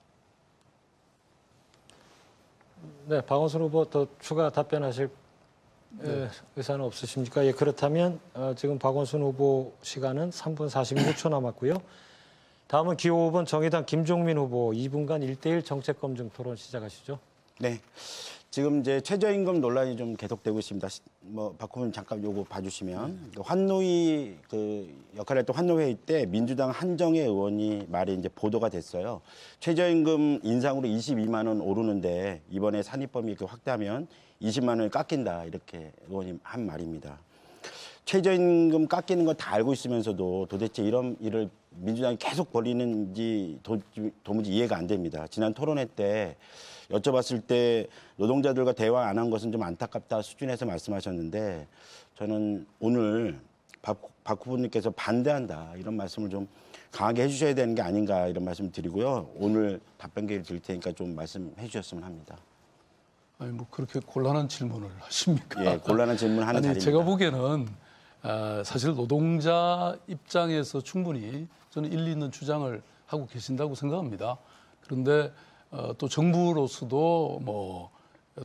네, 박원순 후보 더 추가 답변하실 의사는 없으십니까? 예, 그렇다면 지금 박원순 후보 시간은 3분 46초 남았고요. 다음은 기호 5번 정의당 김종민 후보 2분간 1대1 정책 검증 토론 시작하시죠. 네. 지금 이제 최저임금 논란이 좀 계속되고 있습니다. 뭐 박 후보님 잠깐 요거 봐주시면 환노위 그 역할을 했던 환노회의 때 민주당 한정혜 의원이 말이 이제 보도가 됐어요. 최저임금 인상으로 22만 원 오르는데 이번에 산입범위 이렇게 확대하면 20만 원을 깎인다 이렇게 의원님 한 말입니다. 최저임금 깎이는 거 다 알고 있으면서도 도대체 이런 일을 민주당이 계속 벌이는지 도무지 이해가 안 됩니다. 지난 토론회 때 여쭤봤을 때 노동자들과 대화 안 한 것은 좀 안타깝다 수준에서 말씀하셨는데 저는 오늘 박 후보님께서 반대한다 이런 말씀을 좀 강하게 해주셔야 되는 게 아닌가 이런 말씀을 드리고요. 오늘 답변 기회를 드릴 테니까 좀 말씀해 주셨으면 합니다. 아니 뭐 그렇게 곤란한 질문을 하십니까? 예, 곤란한 질문 하는 자리입니다. 제가 보기에는 사실 노동자 입장에서 충분히 저는 일리 있는 주장을 하고 계신다고 생각합니다. 그런데 또 정부로서도 뭐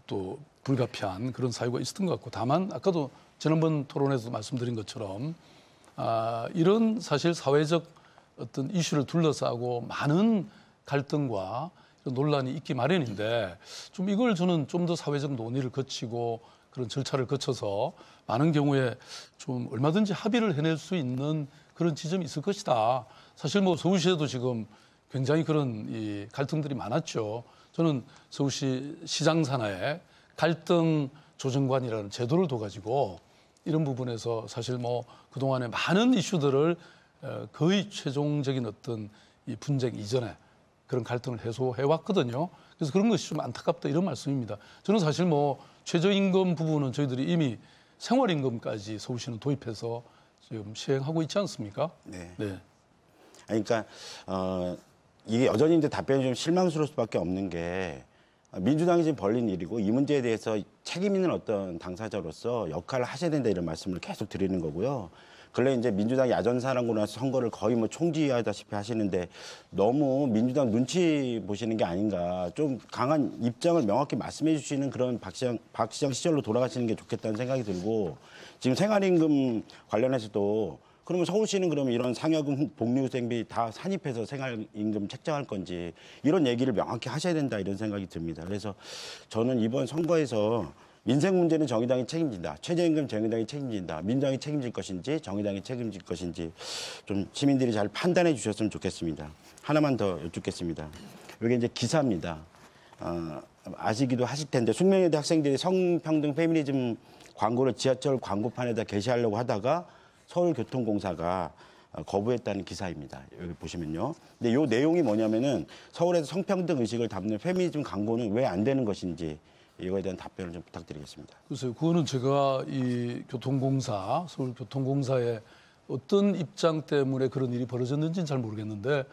또 불가피한 그런 사유가 있었던 것 같고 다만 아까도 지난번 토론에서 말씀드린 것처럼 이런 사실 사회적 어떤 이슈를 둘러싸고 많은 갈등과 논란이 있기 마련인데 좀 이걸 저는 좀 더 사회적 논의를 거치고 그런 절차를 거쳐서 많은 경우에 좀 얼마든지 합의를 해낼 수 있는 그런 지점이 있을 것이다. 사실 뭐 서울시에도 지금 굉장히 그런 이 갈등들이 많았죠. 저는 서울시 시장 산하에 갈등 조정관이라는 제도를 둬가지고 이런 부분에서 사실 뭐 그동안에 많은 이슈들을 거의 최종적인 어떤 이 분쟁 이전에 그런 갈등을 해소해 왔거든요. 그래서 그런 것이 좀 안타깝다 이런 말씀입니다. 저는 사실 뭐 최저임금 부분은 저희들이 이미 생활임금까지 서울시는 도입해서 지금 시행하고 있지 않습니까? 네. 네. 그러니까 이게 여전히 이제 답변이 좀 실망스러울 수밖에 없는 게 민주당이 지금 벌린 일이고 이 문제에 대해서 책임 있는 어떤 당사자로서 역할을 하셔야 된다 이런 말씀을 계속 드리는 거고요. 근래 이제 민주당 야전사랑으로 나서 선거를 거의 뭐 총지휘하다시피 하시는데 너무 민주당 눈치 보시는 게 아닌가. 좀 강한 입장을 명확히 말씀해 주시는 그런 박시장 시절로 돌아가시는 게 좋겠다는 생각이 들고 지금 생활임금 관련해서도 그러면 서울시는 그러면 이런 상여금, 복리후생비 다 산입해서 생활임금 책정할 건지 이런 얘기를 명확히 하셔야 된다 이런 생각이 듭니다. 그래서 저는 이번 선거에서 민생 문제는 정의당이 책임진다. 최저임금 정의당이 책임진다. 민주당이 책임질 것인지 정의당이 책임질 것인지 좀 시민들이 잘 판단해 주셨으면 좋겠습니다. 하나만 더 여쭙겠습니다. 이게 이제 기사입니다. 아시기도 하실 텐데 숙명여대 학생들이 성평등 페미니즘 광고를 지하철 광고판에다 게시하려고 하다가 서울교통공사가 거부했다는 기사입니다. 여기 보시면요. 근데 이 내용이 뭐냐면은 서울에서 성평등 의식을 담는 페미니즘 광고는 왜 안 되는 것인지 이거에 대한 답변을 좀 부탁드리겠습니다. 글쎄요, 그거는 제가 이 교통공사, 서울교통공사의 어떤 입장 때문에 그런 일이 벌어졌는지는 잘 모르겠는데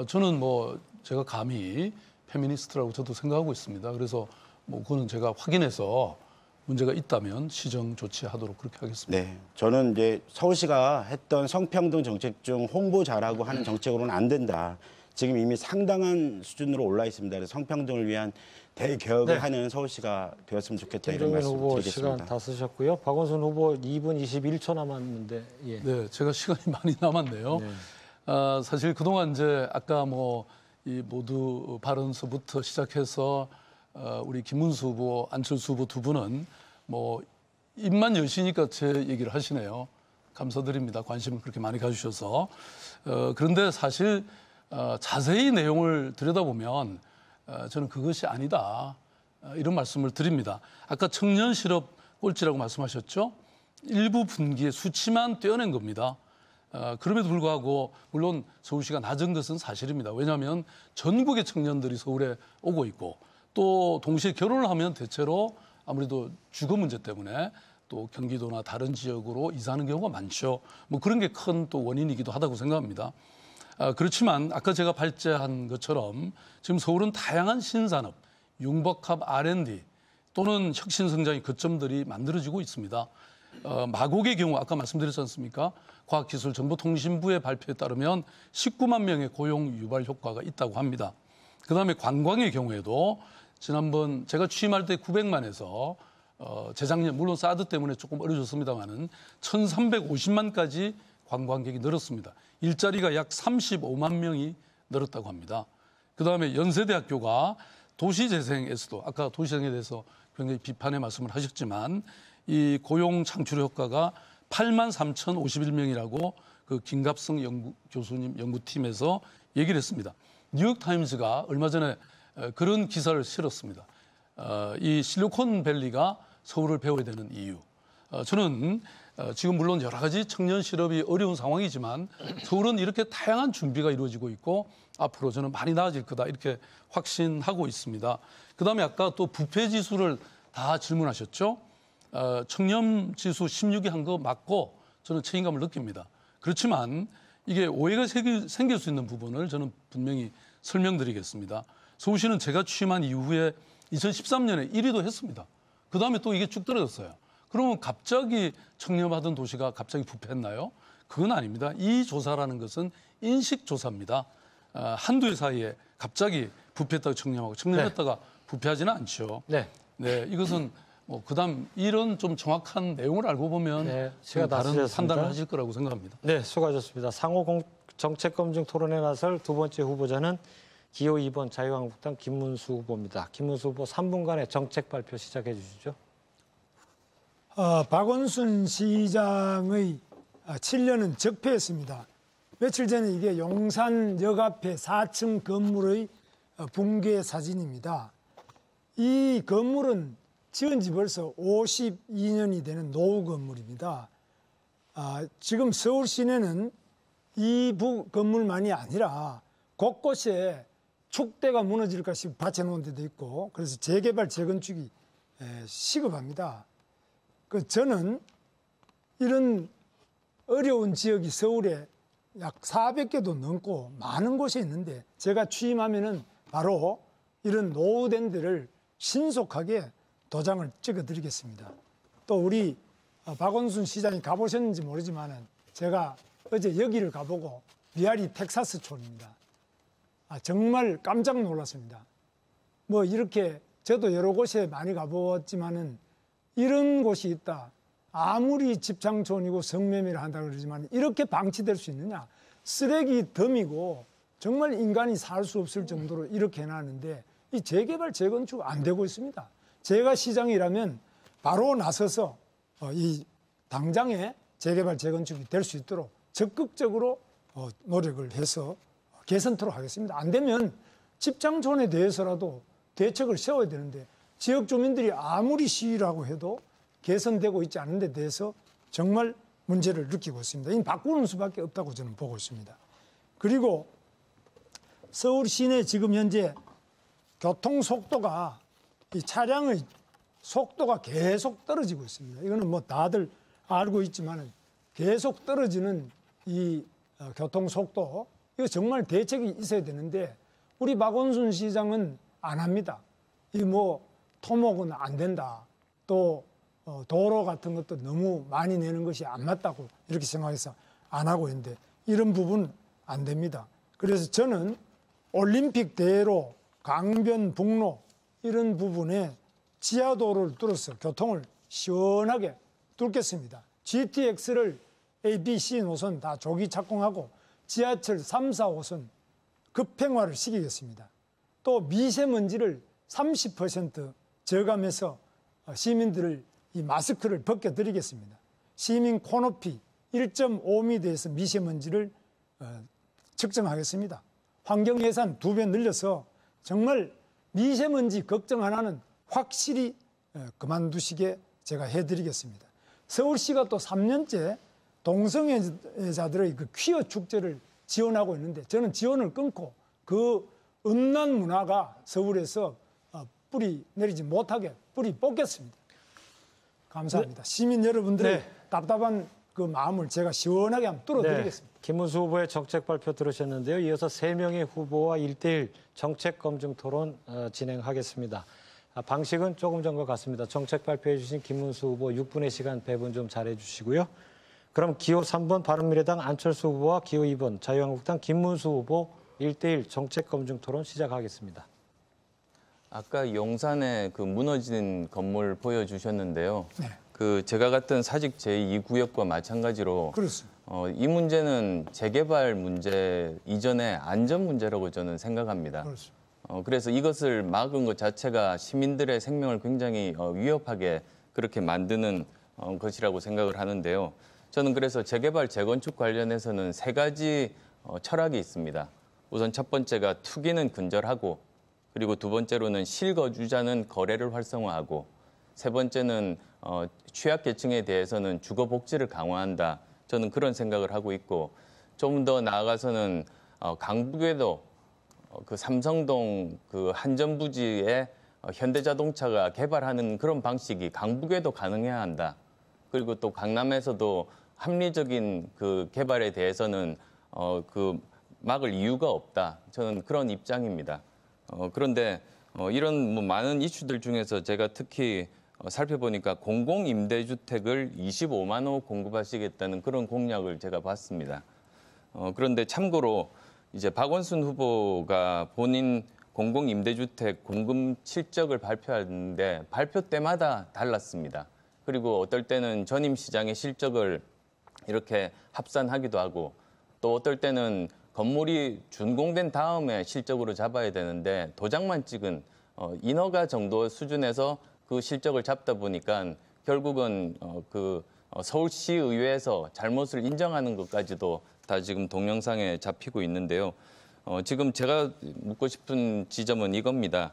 저는 뭐 제가 감히 페미니스트라고 저도 생각하고 있습니다. 그래서 뭐 그거는 제가 확인해서 문제가 있다면 시정 조치하도록 그렇게 하겠습니다. 네, 저는 이제 서울시가 했던 성평등 정책 중 홍보 잘하고 하는 정책으로는 안 된다. 지금 이미 상당한 수준으로 올라 있습니다. 그래서 성평등을 위한 대개혁을 하는 서울시가 되었으면 좋겠다 이런 김종인 말씀 후보 드리겠습니다. 시간 다 쓰셨고요. 박원순 후보 2분 21초 남았는데. 예. 네, 제가 시간이 많이 남았네요. 네. 사실 그동안 이제 아까 뭐 이 모두 발언서부터 시작해서 우리 김문수 후보, 안철수 후보 두 분은 뭐 입만 여시니까 제 얘기를 하시네요. 감사드립니다. 관심을 그렇게 많이 가주셔서. 그런데 사실 자세히 내용을 들여다보면 저는 그것이 아니다. 이런 말씀을 드립니다. 아까 청년 실업 꼴찌라고 말씀하셨죠? 일부 분기의 수치만 떼어낸 겁니다. 그럼에도 불구하고 물론 서울시가 낮은 것은 사실입니다. 왜냐하면 전국의 청년들이 서울에 오고 있고 또 동시에 결혼을 하면 대체로 아무래도 주거 문제 때문에 또 경기도나 다른 지역으로 이사하는 경우가 많죠. 뭐 그런 게 큰 또 원인이기도 하다고 생각합니다. 그렇지만 아까 제가 발제한 것처럼 지금 서울은 다양한 신산업, 융복합 R&D 또는 혁신성장의 거점들이 만들어지고 있습니다. 마곡의 경우 아까 말씀드렸지 않습니까? 과학기술정보통신부의 발표에 따르면 19만 명의 고용 유발 효과가 있다고 합니다. 그다음에 관광의 경우에도 지난번 제가 취임할 때 900만에서 재작년 물론 사드 때문에 조금 어려졌습니다마는 1,350만까지 관광객이 늘었습니다. 일자리가 약 35만 명이 늘었다고 합니다. 그다음에 연세대학교가 도시재생에서도 아까 도시재생에 대해서 굉장히 비판의 말씀을 하셨지만 이 고용 창출 효과가 8만 3,051명이라고 그 김갑성 교수님 연구팀에서 얘기를 했습니다. 뉴욕타임즈가 얼마 전에 그런 기사를 실었습니다. 이 실리콘밸리가 서울을 배워야 되는 이유. 저는 지금 물론 여러 가지 청년 실업이 어려운 상황이지만 서울은 이렇게 다양한 준비가 이루어지고 있고 앞으로 저는 많이 나아질 거다 이렇게 확신하고 있습니다. 그다음에 아까 또 부패 지수를 다 질문하셨죠. 청렴 지수 16이 한 거 맞고 저는 책임감을 느낍니다. 그렇지만 이게 오해가 생길 수 있는 부분을 저는 분명히 설명드리겠습니다. 서울시는 제가 취임한 이후에 2013년에 1위도 했습니다. 그다음에 또 이게 쭉 떨어졌어요. 그러면 갑자기 청렴하던 도시가 갑자기 부패했나요? 그건 아닙니다. 이 조사라는 것은 인식조사입니다. 한두 해 사이에 갑자기 부패했다가 청렴하고 청렴했다가 부패하지는 않죠. 네. 네, 이것은 뭐 그다음 이런 좀 정확한 내용을 알고 보면 다른 판단을 하실 거라고 생각합니다. 네, 수고하셨습니다. 상호 정책 검증 토론에 나설 두 번째 후보자는 기호 2번 자유한국당 김문수 후보입니다. 김문수 후보 3분간의 정책 발표 시작해 주시죠. 박원순 시장의 7년은 적폐였습니다. 며칠 전에 이게 용산역 앞에 4층 건물의 붕괴 사진입니다. 이 건물은 지은 지 벌써 52년이 되는 노후 건물입니다. 지금 서울 시내는 이 건물만이 아니라 곳곳에 축대가 무너질까 싶어 받쳐놓은 데도 있고 그래서 재개발, 재건축이 시급합니다. 저는 이런 어려운 지역이 서울에 약 400개도 넘고 많은 곳에 있는데 제가 취임하면은 바로 이런 노후된 데를 신속하게 도장을 찍어드리겠습니다. 또 우리 박원순 시장이 가보셨는지 모르지만은 제가 어제 여기를 가보고 미아리 텍사스촌입니다. 정말 깜짝 놀랐습니다. 뭐 이렇게 저도 여러 곳에 많이 가보았지만은 이런 곳이 있다. 아무리 집창촌이고 성매매를 한다고 그러지만 이렇게 방치될 수 있느냐. 쓰레기 덤이고 정말 인간이 살 수 없을 정도로 이렇게 해놨는데 이 재개발, 재건축 안 되고 있습니다. 제가 시장이라면 바로 나서서 이 당장에 재개발, 재건축이 될 수 있도록 적극적으로 노력을 해서 개선토록 하겠습니다. 안 되면 집장촌에 대해서라도 대책을 세워야 되는데 지역 주민들이 아무리 시위라고 해도 개선되고 있지 않은 데 대해서 정말 문제를 느끼고 있습니다. 이 바꾸는 수밖에 없다고 저는 보고 있습니다. 그리고 서울 시내 지금 현재 교통 속도가 이 차량의 속도가 계속 떨어지고 있습니다. 이거는 뭐 다들 알고 있지만 계속 떨어지는 이 교통 속도, 이거 정말 대책이 있어야 되는데 우리 박원순 시장은 안 합니다. 이 뭐 토목은 안 된다. 또 도로 같은 것도 너무 많이 내는 것이 안 맞다고 이렇게 생각해서 안 하고 있는데 이런 부분 안 됩니다. 그래서 저는 올림픽 대로 강변북로 이런 부분에 지하도로를 뚫어서 교통을 시원하게 뚫겠습니다. GTX를 A, B, C 노선 다 조기 착공하고 지하철 3, 4호선 급행화를 시키겠습니다. 또 미세먼지를 30% 저감해서 시민들을 이 마스크를 벗겨드리겠습니다. 시민 코높이 1.5m에서 미세먼지를 측정하겠습니다. 환경 예산 2배 늘려서 정말 미세먼지 걱정 하나는 확실히 그만두시게 제가 해드리겠습니다. 서울시가 또 3년째 동성애자들의 그 퀴어 축제를 지원하고 있는데 저는 지원을 끊고 그 음란 문화가 서울에서 뿌리 내리지 못하게 뿌리 뽑겠습니다. 감사합니다. 네. 시민 여러분들의 답답한 그 마음을 제가 시원하게 한번 뚫어드리겠습니다. 김문수 후보의 정책 발표 들으셨는데요. 이어서 3명의 후보와 1대1 정책 검증 토론 진행하겠습니다. 방식은 조금 전과 같습니다. 정책 발표해 주신 김문수 후보 6분의 시간 배분 좀 잘해 주시고요. 그럼 기호 3번 바른미래당 안철수 후보와 기호 2번 자유한국당 김문수 후보 1대1 정책 검증 토론 시작하겠습니다. 아까 용산에 그 무너진 건물 보여주셨는데요. 그 제가 갔던 사직 제2구역과 마찬가지로 그렇습니다. 이 문제는 재개발 문제 이전의 안전 문제라고 저는 생각합니다. 그렇습니다. 그래서 이것을 막은 것 자체가 시민들의 생명을 굉장히 위협하게 그렇게 만드는 것이라고 생각을 하는데요. 저는 그래서 재개발, 재건축 관련해서는 3가지 철학이 있습니다. 우선 첫 번째가 투기는 근절하고, 그리고 두 번째로는 실거주자는 거래를 활성화하고, 세 번째는 취약계층에 대해서는 주거복지를 강화한다. 저는 그런 생각을 하고 있고, 좀 더 나아가서는 강북에도 그 삼성동 그 한전부지에 현대자동차가 개발하는 그런 방식이 강북에도 가능해야 한다. 그리고 또 강남에서도 합리적인 그 개발에 대해서는 그 막을 이유가 없다. 저는 그런 입장입니다. 그런데 이런 뭐 많은 이슈들 중에서 제가 특히 살펴보니까 공공임대주택을 25만 호 공급하시겠다는 그런 공약을 제가 봤습니다. 그런데 참고로 이제 박원순 후보가 본인 공공임대주택 공급 실적을 발표하는데 발표 때마다 달랐습니다. 그리고 어떨 때는 전임 시장의 실적을 이렇게 합산하기도 하고 또 어떨 때는 건물이 준공된 다음에 실적으로 잡아야 되는데 도장만 찍은 인허가 정도 수준에서 그 실적을 잡다 보니까 결국은 그 서울시의회에서 잘못을 인정하는 것까지도 다 지금 동영상에 잡히고 있는데요. 지금 제가 묻고 싶은 지점은 이겁니다.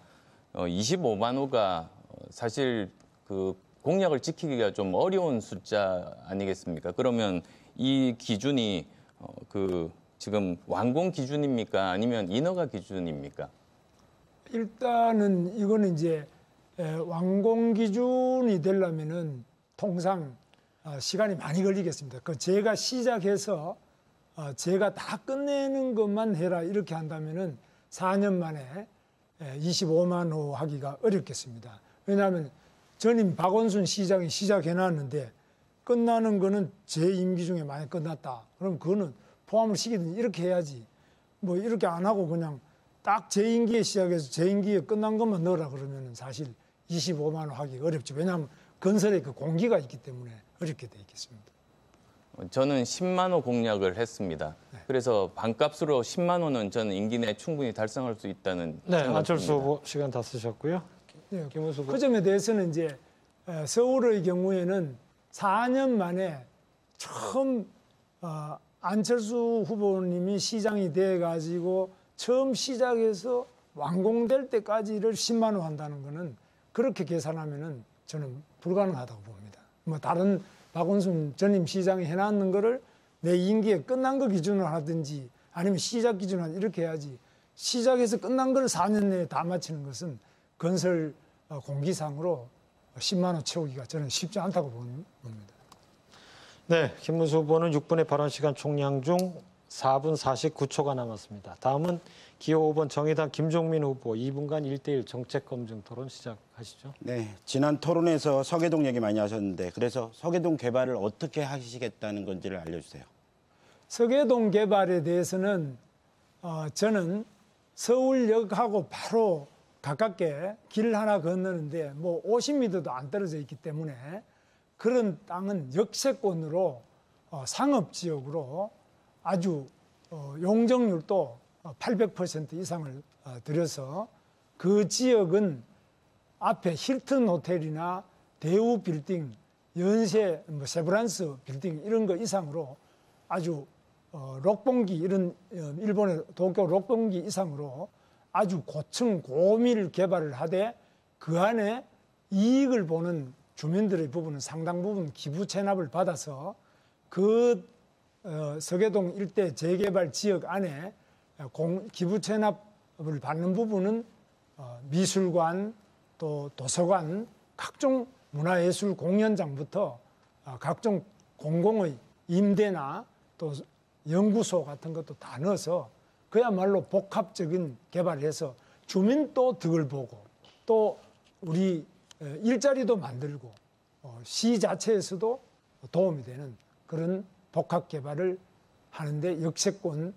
25만 호가 사실 그 공약을 지키기가 좀 어려운 숫자 아니겠습니까? 그러면 이 기준이 그 지금 완공 기준입니까? 아니면 인허가 기준입니까? 일단은 이거는 이제 완공 기준이 되려면은 통상 시간이 많이 걸리겠습니다. 그 제가 시작해서 제가 다 끝내는 것만 해라 이렇게 한다면은 4년 만에 25만 호 하기가 어렵겠습니다. 왜냐하면 전임 박원순 시장이 시작해놨는데 끝나는 거는 제 임기 중에 많이 끝났다. 그럼 그거는 포함을 시키든지 이렇게 해야지. 뭐 이렇게 안 하고 그냥 딱 제 임기에 시작해서 제 임기에 끝난 것만 넣으라 그러면 사실 25만 원 하기 어렵죠. 왜냐하면 건설에 그 공기가 있기 때문에 어렵게 돼 있겠습니다. 저는 10만 호 공약을 했습니다. 그래서 반값으로 10만 호는 저는 임기 내에 충분히 달성할 수 있다는 네, 생각입니다. 안철수 후보 시간 다 쓰셨고요. 네, 김은수 후보. 그 점에 대해서는 이제 서울의 경우에는 4년 만에 처음 안철수 후보님이 시장이 돼가지고 처음 시작해서 완공될 때까지를 10만 원 한다는 거는 그렇게 계산하면은 저는 불가능하다고 봅니다. 뭐 다른 박원순 전임 시장이 해놨는 거를 내 임기에 끝난 거 기준으로 하든지 아니면 시작 기준으로 이렇게 해야지 시작해서 끝난 걸 4년 내에 다 마치는 것은 건설 공기상으로 10만 원 채우기가 저는 쉽지 않다고 봅니다. 네, 김문수 후보는 6분의 발언 시간 총량 중 4분 49초가 남았습니다. 다음은 기호 5번 정의당 김종민 후보 2분간 1대1 정책 검증 토론 시작하시죠. 네, 지난 토론에서 서계동 얘기 많이 하셨는데 그래서 서계동 개발을 어떻게 하시겠다는 건지를 알려주세요. 서계동 개발에 대해서는 저는 서울역하고 바로 가깝게 길 하나 건너는데 뭐 50m도 안 떨어져 있기 때문에 그런 땅은 역세권으로 상업지역으로 아주 용적률도 800% 이상을 들여서 그 지역은 앞에 힐튼 호텔이나 대우 빌딩, 연세, 세브란스 빌딩 이런 거 이상으로 아주 록봉기 이런 일본의 도쿄 록봉기 이상으로 아주 고층 고밀 개발을 하되 그 안에 이익을 보는 주민들의 부분은 상당 부분 기부 체납을 받아서 그 서계동 일대 재개발 지역 안에 기부 체납을 받는 부분은 미술관 또 도서관 각종 문화예술 공연장부터 각종 공공의 임대나 또 연구소 같은 것도 다 넣어서 그야말로 복합적인 개발을 해서 주민도 득을 보고 또 우리 일자리도 만들고 시 자체에서도 도움이 되는 그런 복합 개발을 하는데 역세권에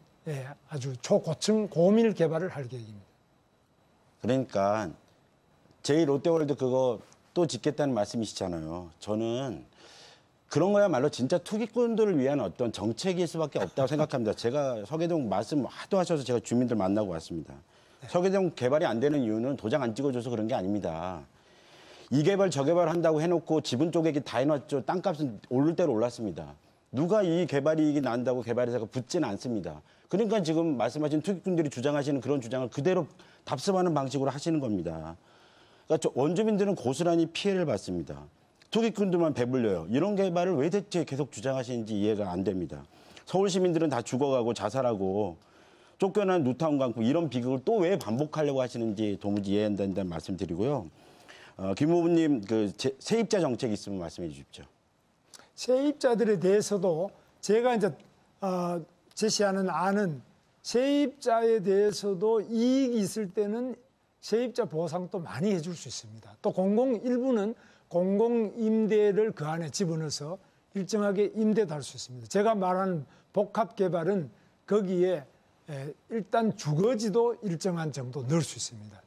아주 초고층 고밀 개발을 할 계획입니다. 그러니까 제2롯데월드 그거 또 짓겠다는 말씀이시잖아요. 저는 그런 거야말로 진짜 투기꾼들을 위한 어떤 정책일 수밖에 없다고 생각합니다. 제가 서계동 말씀 하도 하셔서 제가 주민들 만나고 왔습니다. 서계동 개발이 안 되는 이유는 도장 안 찍어줘서 그런 게 아닙니다. 이 개발 저 개발 한다고 해놓고 지분 쪼개기 다 해놨죠. 땅값은 오를 대로 올랐습니다. 누가 이 개발 이익이 난다고 개발회사가 붙지는 않습니다. 그러니까 지금 말씀하신 투기꾼들이 주장하시는 그런 주장을 그대로 답습하는 방식으로 하시는 겁니다. 그러니까 원주민들은 고스란히 피해를 받습니다. 투기꾼들만 배불려요. 이런 개발을 왜 대체 계속 주장하시는지 이해가 안 됩니다. 서울 시민들은 다 죽어가고 자살하고 쫓겨난 뉴타운 강북 이런 비극을 또 왜 반복하려고 하시는지 도무지 이해 안 된다는 말씀 드리고요. 김 후보님 그 세입자 정책 있으면 말씀해 주십시오. 세입자들에 대해서도 제가 이제 제시하는 안은 세입자에 대해서도 이익이 있을 때는 세입자 보상도 많이 해줄 수 있습니다. 또 일부는 공공임대를 그 안에 집어넣어서 일정하게 임대도 할 수 있습니다. 제가 말하는 복합개발은 거기에 일단 주거지도 일정한 정도 넣을 수 있습니다.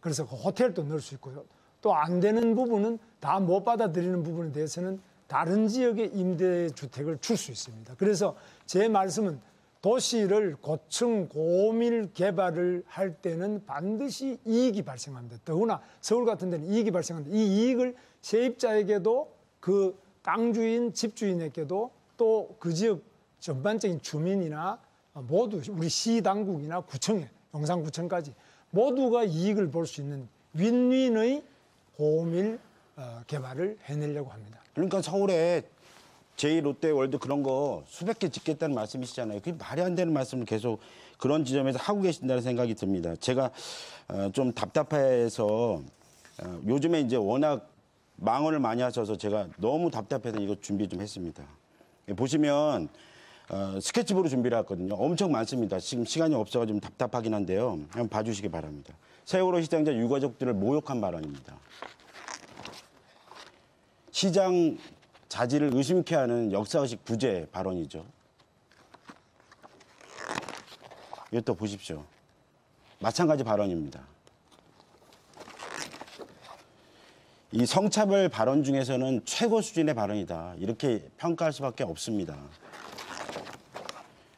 그래서 그 호텔도 넣을 수 있고요. 또 안 되는 부분은 다 못 받아들이는 부분에 대해서는 다른 지역의 임대주택을 줄 수 있습니다. 그래서 제 말씀은 도시를 고층 고밀 개발을 할 때는 반드시 이익이 발생합니다. 더구나 서울 같은 데는 이익이 발생합니다. 이 이익을 세입자에게도 그 땅주인, 집주인에게도 또 그 지역 전반적인 주민이나 모두 우리 시당국이나 구청에, 용산구청까지 모두가 이익을 볼 수 있는 윈윈의 고밀 개발을 해내려고 합니다. 그러니까 서울에 제2롯데월드 그런 거 수백 개 짓겠다는 말씀이시잖아요. 그게 말이 안 되는 말씀을 계속 그런 지점에서 하고 계신다는 생각이 듭니다. 제가 좀 답답해서 요즘에 이제 워낙 망언을 많이 하셔서 제가 너무 답답해서 이거 준비 좀 했습니다. 보시면 스케치북으로 준비를 했거든요. 엄청 많습니다. 지금 시간이 없어서 좀 답답하긴 한데요. 한번 봐주시기 바랍니다. 세월호 시장자 유가족들을 모욕한 발언입니다. 시장 자질을 의심케 하는 역사의식 부재 발언이죠. 이것도 보십시오. 마찬가지 발언입니다. 이 성차별 발언 중에서는 최고 수준의 발언이다. 이렇게 평가할 수밖에 없습니다.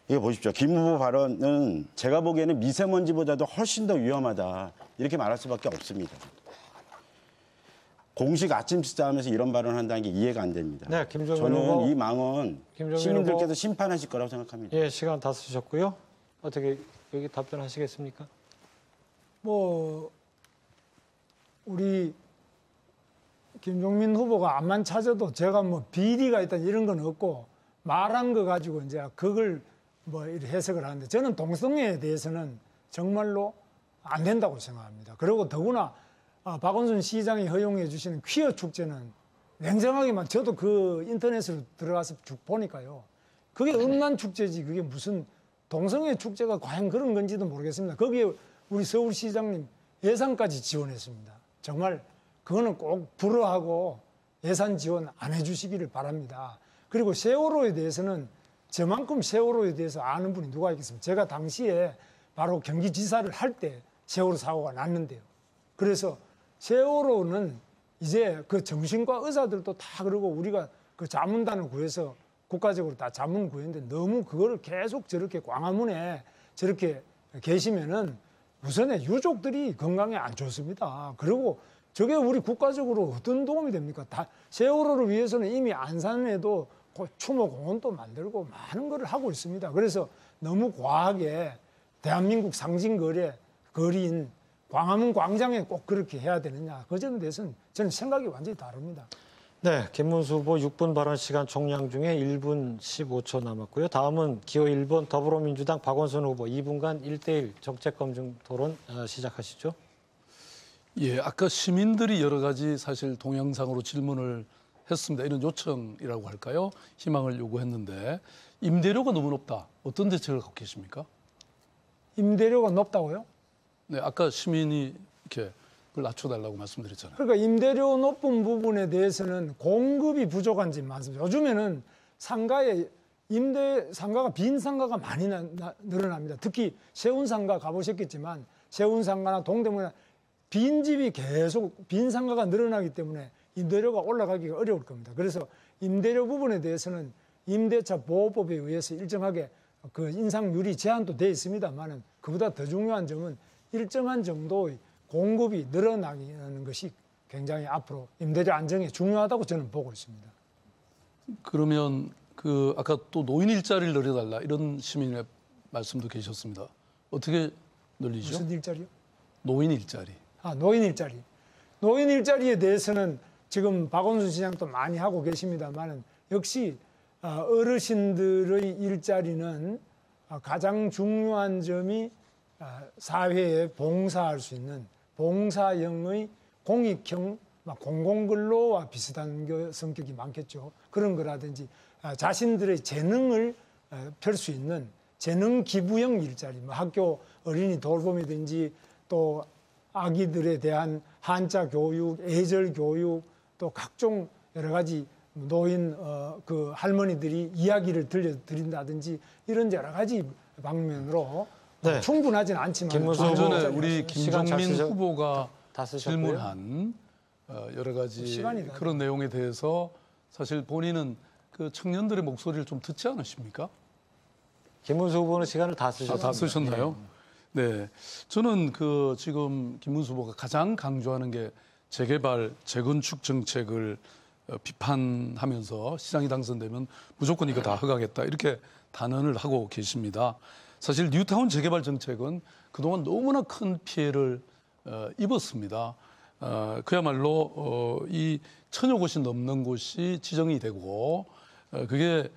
이거 보십시오. 김 후보 발언은 제가 보기에는 미세먼지보다도 훨씬 더 위험하다. 이렇게 말할 수밖에 없습니다. 공식 아침 식사하면서 이런 발언을 한다는 게 이해가 안 됩니다. 네, 김종민 저는 후보. 이 망언 시민들께서 심판하실 거라고 생각합니다. 예, 시간 다 쓰셨고요. 어떻게 여기 답변하시겠습니까? 뭐 우리 김종민 후보가 암만 찾아도 제가 뭐 비리가 있다 이런 건 없고 말한 거 가지고 이제 그걸 뭐 이렇게 해석을 하는데 저는 동성애에 대해서는 정말로 안 된다고 생각합니다. 그리고 더구나 박원순 시장이 허용해 주시는 퀴어 축제는 냉정하게만 저도 그 인터넷으로 들어가서 쭉 보니까요. 그게 음란 축제지 그게 무슨 동성애 축제가 과연 그런 건지도 모르겠습니다. 거기에 우리 서울시장님 예산까지 지원했습니다. 정말 그거는 꼭 불허하고 예산 지원 안 해주시기를 바랍니다. 그리고 세월호에 대해서는 저만큼 세월호에 대해서 아는 분이 누가 있겠습니까? 제가 당시에 바로 경기지사를 할 때 세월호 사고가 났는데요. 그래서 세월호는 이제 그 정신과 의사들도 다 그러고 우리가 그 자문단을 구해서 국가적으로 다 자문 구했는데 너무 그거를 계속 저렇게 광화문에 저렇게 계시면은 우선에 유족들이 건강에 안 좋습니다. 그리고 저게 우리 국가적으로 어떤 도움이 됩니까? 다 세월호를 위해서는 이미 안산에도 추모공원도 만들고 많은 걸 하고 있습니다. 그래서 너무 과하게 대한민국 상징거리인 광화문 광장에 꼭 그렇게 해야 되느냐. 그 점에 대해서는 저는 생각이 완전히 다릅니다. 네, 김문수 후보 6분 발언 시간 총량 중에 1분 15초 남았고요. 다음은 기호 1번 더불어민주당 박원순 후보 2분간 1대1 정책검증 토론 시작하시죠. 예, 아까 시민들이 여러 가지 사실 동영상으로 질문을 했습니다. 이런 요청이라고 할까요? 희망을 요구했는데 임대료가 너무 높다. 어떤 대책을 갖고 계십니까? 임대료가 높다고요? 네, 아까 시민이 이렇게 그걸 낮춰달라고 말씀드렸잖아요. 그러니까 임대료 높은 부분에 대해서는 공급이 부족한지 많습니다. 요즘에는 상가에 상가가 빈 상가가 많이 늘어납니다. 특히 세운상가 가보셨겠지만 세운상가나 동대문이나 빈집이 계속 빈 상가가 늘어나기 때문에 임대료가 올라가기가 어려울 겁니다. 그래서 임대료 부분에 대해서는 임대차 보호법에 의해서 일정하게 그 인상률이 제한도 되어 있습니다만은 그보다 더 중요한 점은 일정한 정도의 공급이 늘어나는 것이 굉장히 앞으로 임대료 안정에 중요하다고 저는 보고 있습니다. 그러면 그 아까 또 노인 일자리를 늘려달라 이런 시민의 말씀도 계셨습니다. 어떻게 늘리죠? 무슨 일자리요? 노인 일자리. 노인 일자리. 노인 일자리에 대해서는 지금 박원순 시장도 많이 하고 계십니다만 역시 어르신들의 일자리는 가장 중요한 점이 사회에 봉사할 수 있는 봉사형의 공익형 공공근로와 비슷한 성격이 많겠죠. 그런 거라든지 자신들의 재능을 펼 수 있는 재능 기부형 일자리, 학교 어린이 돌봄이든지 또 아기들에 대한 한자 교육, 예절 교육, 또 각종 여러 가지 노인 그 할머니들이 이야기를 들려드린다든지 이런 여러 가지 방면으로 네. 충분하지는 않지만 좀 전에 우리 김종민 후보가 질문한 여러 가지 그런 내용에 대해서 사실 본인은 그 청년들의 목소리를 좀 듣지 않으십니까? 김문수 후보는 시간을 다 쓰셨습니다. 다 쓰셨나요? 네. 저는 그 지금 김문수 후보가 가장 강조하는 게 재개발, 재건축 정책을 비판하면서 시장이 당선되면 무조건 이거 다 허가하겠다 이렇게 단언을 하고 계십니다. 사실 뉴타운 재개발 정책은 그동안 너무나 큰 피해를 입었습니다. 그야말로 이 1000여 곳이 넘는 곳이 지정이 되고 그게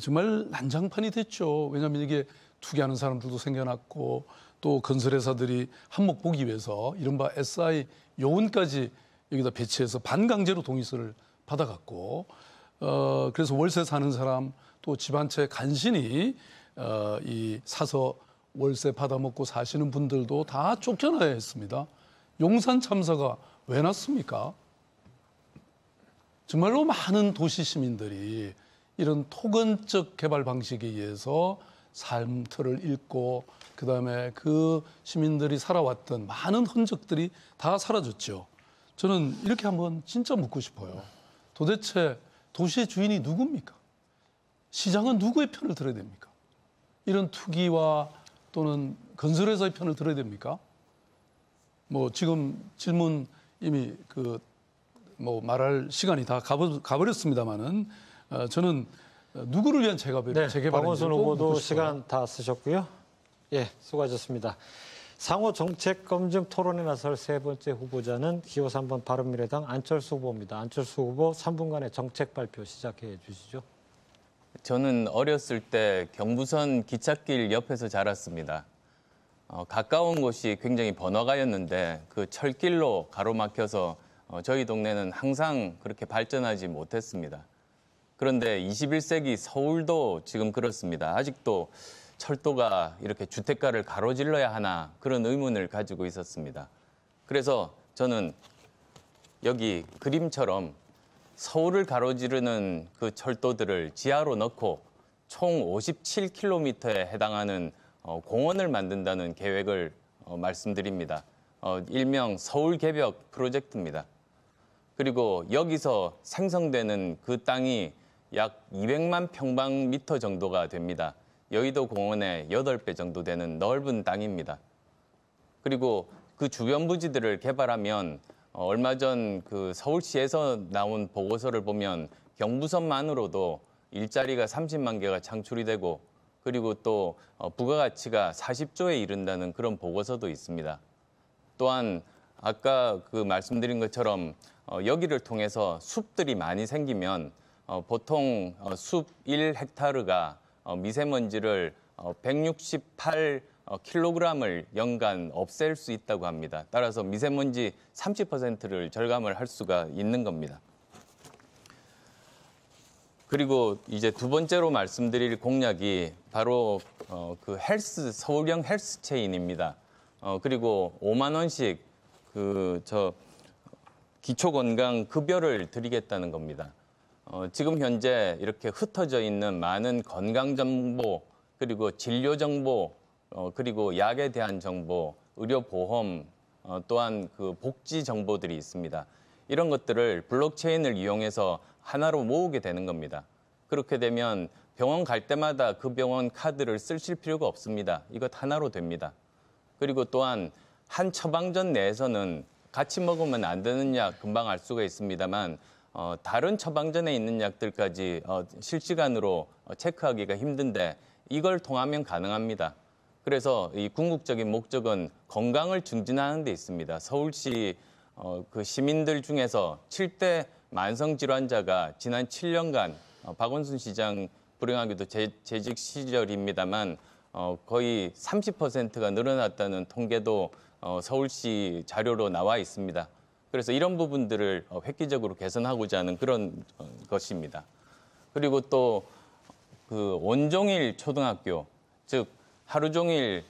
정말 난장판이 됐죠. 왜냐하면 이게 투기하는 사람들도 생겨났고 또 건설회사들이 한몫 보기 위해서 이른바 SI 요원까지 여기다 배치해서 반강제로 동의서를 받아갔고 그래서 월세 사는 사람 또 집 한 채 간신히 이 사서 월세 받아먹고 사시는 분들도 다 쫓겨나야 했습니다. 용산 참사가 왜 났습니까? 정말로 많은 도시 시민들이 이런 토건적 개발 방식에 의해서 삶 틀을 잃고 그다음에 그 시민들이 살아왔던 많은 흔적들이 다 사라졌죠. 저는 이렇게 한번 진짜 묻고 싶어요. 도대체 도시의 주인이 누굽니까? 시장은 누구의 편을 들어야 됩니까? 이런 투기와 또는 건설회사의 편을 들어야 됩니까? 뭐 지금 질문 이미 말할 시간이 다 가버렸습니다만은 저는 누구를 위한 재개발인지 박원순 후보도 시간 다 쓰셨고요. 예, 수고하셨습니다. 상호 정책 검증 토론에 나설 세 번째 후보자는 기호 3번 바른미래당 안철수 후보입니다. 안철수 후보 3분간의 정책 발표 시작해 주시죠. 저는 어렸을 때 경부선 기찻길 옆에서 자랐습니다. 가까운 곳이 굉장히 번화가였는데 그 철길로 가로막혀서 저희 동네는 항상 그렇게 발전하지 못했습니다. 그런데 21세기 서울도 지금 그렇습니다. 아직도 철도가 이렇게 주택가를 가로질러야 하나 그런 의문을 가지고 있었습니다. 그래서 저는 여기 그림처럼 서울을 가로지르는 그 철도들을 지하로 넣고 총 57km에 해당하는 공원을 만든다는 계획을 말씀드립니다. 일명 서울개벽 프로젝트입니다. 그리고 여기서 생성되는 그 땅이 약 200만 평방미터 정도가 됩니다. 여의도 공원의 8배 정도 되는 넓은 땅입니다. 그리고 그 주변 부지들을 개발하면 얼마 전 그 서울시에서 나온 보고서를 보면 경부선만으로도 일자리가 30만 개가 창출이 되고 그리고 또 부가가치가 40조에 이른다는 그런 보고서도 있습니다. 또한 아까 그 말씀드린 것처럼 여기를 통해서 숲들이 많이 생기면 보통 숲 1헥타르가 미세먼지를 168kg을 연간 없앨 수 있다고 합니다. 따라서 미세먼지 30%를 절감을 할 수가 있는 겁니다. 그리고 이제 두 번째로 말씀드릴 공약이 바로 그 서울형 헬스 체인입니다. 그리고 5만 원씩 기초건강 급여를 드리겠다는 겁니다. 지금 현재 이렇게 흩어져 있는 많은 건강 정보, 그리고 진료 정보, 그리고 약에 대한 정보, 의료 보험, 또한 그 복지 정보들이 있습니다. 이런 것들을 블록체인을 이용해서 하나로 모으게 되는 겁니다. 그렇게 되면 병원 갈 때마다 그 병원 카드를 쓰실 필요가 없습니다. 이것 하나로 됩니다. 그리고 또한 한 처방전 내에서는 같이 먹으면 안 되는 약 금방 알 수가 있습니다만 다른 처방전에 있는 약들까지 실시간으로 체크하기가 힘든데 이걸 통하면 가능합니다. 그래서 이 궁극적인 목적은 건강을 증진하는 데 있습니다. 서울시 그 시민들 중에서 7대 만성질환자가 지난 7년간 박원순 시장 불행하게도 재직 시절입니다만 거의 30%가 늘어났다는 통계도 서울시 자료로 나와 있습니다. 그래서 이런 부분들을 획기적으로 개선하고자 하는 그런 것입니다. 그리고 또 그 온종일 초등학교, 즉 하루 종일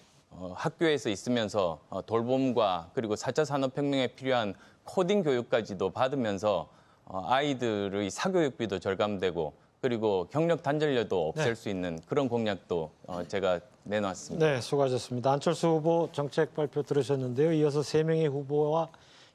학교에서 있으면서 돌봄과 그리고 4차 산업혁명에 필요한 코딩 교육까지도 받으면서 아이들의 사교육비도 절감되고 그리고 경력 단절료도 없앨 수 있는 그런 공약도 제가 내놨습니다. 네, 수고하셨습니다. 안철수 후보 정책 발표 들으셨는데요. 이어서 3명의 후보와